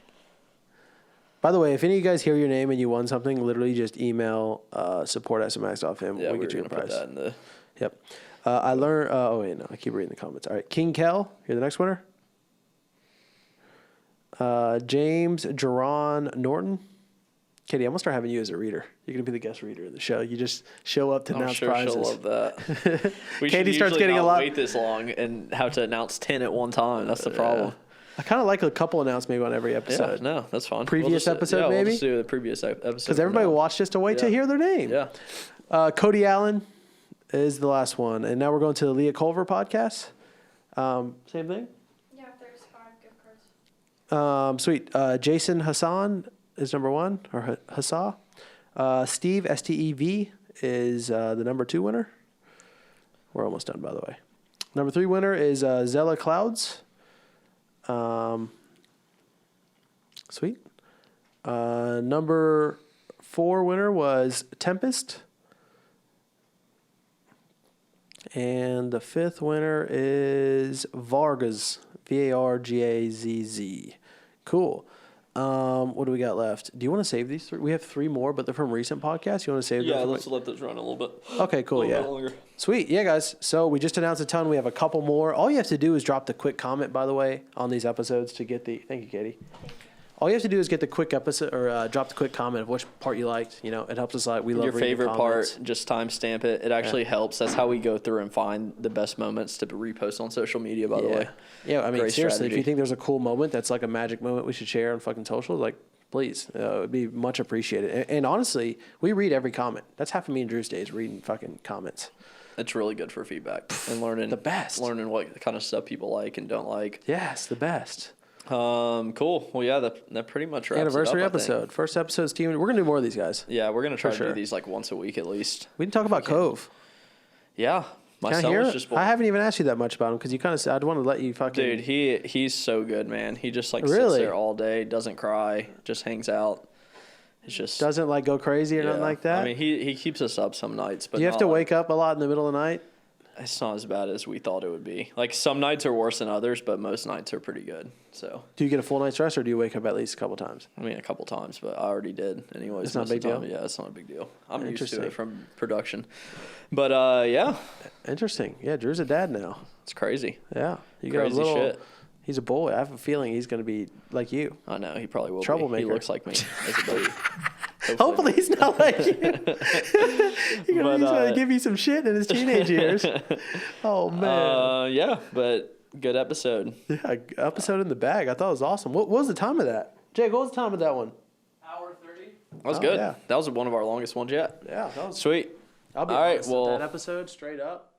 By the way, if any of you guys hear your name and you won something, literally just email support@cymatics.fm. Yeah, we'll we get you a were gonna put prize. that in the. Yep. I learned. Oh wait, no, I keep reading the comments. All right, King Kel, you're the next winner. James Jerron Norton. Katie, I'm gonna start having you as a reader. You're gonna be the guest reader of the show. You just show up to I'm announce sure prizes. she'll love that. We Katie should starts usually getting a not lot- Wait this long and have to announce 10 at one time. That's the problem. I kind of like a couple announced maybe on every Yeah, episode. no, that's fine. Previous episode, We'll maybe? just do the previous episode. Because everybody will watch just to wait to Yeah. hear their name. Yeah. Cody Allen is the last one. And now we're going to the Leah Culver podcast. Same thing? Yeah, there's 5 gift cards. Sweet. Jason Hassan is number 1, or Hassa. Steve, STEV, is the number 2 winner. We're almost done, by the way. Number 3 winner is Zella Clouds. Sweet. Number 4 winner was Tempest. And the 5th winner is Vargaz, Vargazz. Cool. What do we got left? Do you want to save these 3? We have 3 more, but they're from recent podcasts. You want to save them? Yeah, for let's let those run a little bit. Okay, cool. A little Yeah. bit longer. Sweet. Yeah, guys. So we just announced a ton. We have a couple more. All you have to do is drop the quick comment, by the way, on these episodes to get the. Thank you, Katie. All you have to do is get the quick episode or drop the quick comment of which part you liked. You know, it helps us out. We love Your reading favorite comments. part, just timestamp it. It actually helps. That's how we go through and find the best moments to repost on social media, by the way. Yeah, I mean, Great seriously, if strategy. you think there's a cool moment that's like a magic moment we should share on fucking social, like, please, it would be much appreciated. And honestly, we read every comment. That's half of me and Drew's days reading fucking comments. It's really good for feedback and learning The best. learning what kind of stuff people like and don't like. Yes, the best. Cool. Well, yeah, that pretty much wraps Anniversary it up, I think. episode. First episode, Steven. We're going to do more of these guys. Yeah, we're gonna try to sure. do these like once a week at least. We can talk about Cove. Yeah, my Can I son hear was it? just I born. haven't even asked you that much about him because you kind of said I'd want to let you fucking. Dude, he's so good, man. He just like Really? sits there all day, doesn't cry, just hangs out. It's just doesn't like go crazy or nothing like that. I mean, he keeps us up some nights, but Do you have not, to like- wake up a lot in the middle of the night? It's not as bad as we thought it would be. Like some nights are worse than others, but most nights are pretty good. So Do you get a full night's rest or do you wake up at least a couple times? I mean, a couple times, but I already did. Anyways, It's not a most of big the time, deal? Yeah, it's not a big deal. I'm used to Interesting. it from production. But yeah, Interesting. Yeah, Drew's a dad now. it's crazy. Yeah, you got a Crazy little. shit. He's a boy. I have a feeling he's going to be like you. I know he probably will. Troublemaker. Be. He looks like me as a baby. Hopefully he's not like you. He's going to give you some shit in his teenage years. Oh man. Yeah, but good episode. Yeah, episode in the bag. I thought it was awesome. What was the time of that? Jake, what was the time of that one? Hour 30. That was Oh, good. yeah. That was one of our longest ones yet. Yeah, that was Sweet. I'll be All right, honest, well- that episode straight up.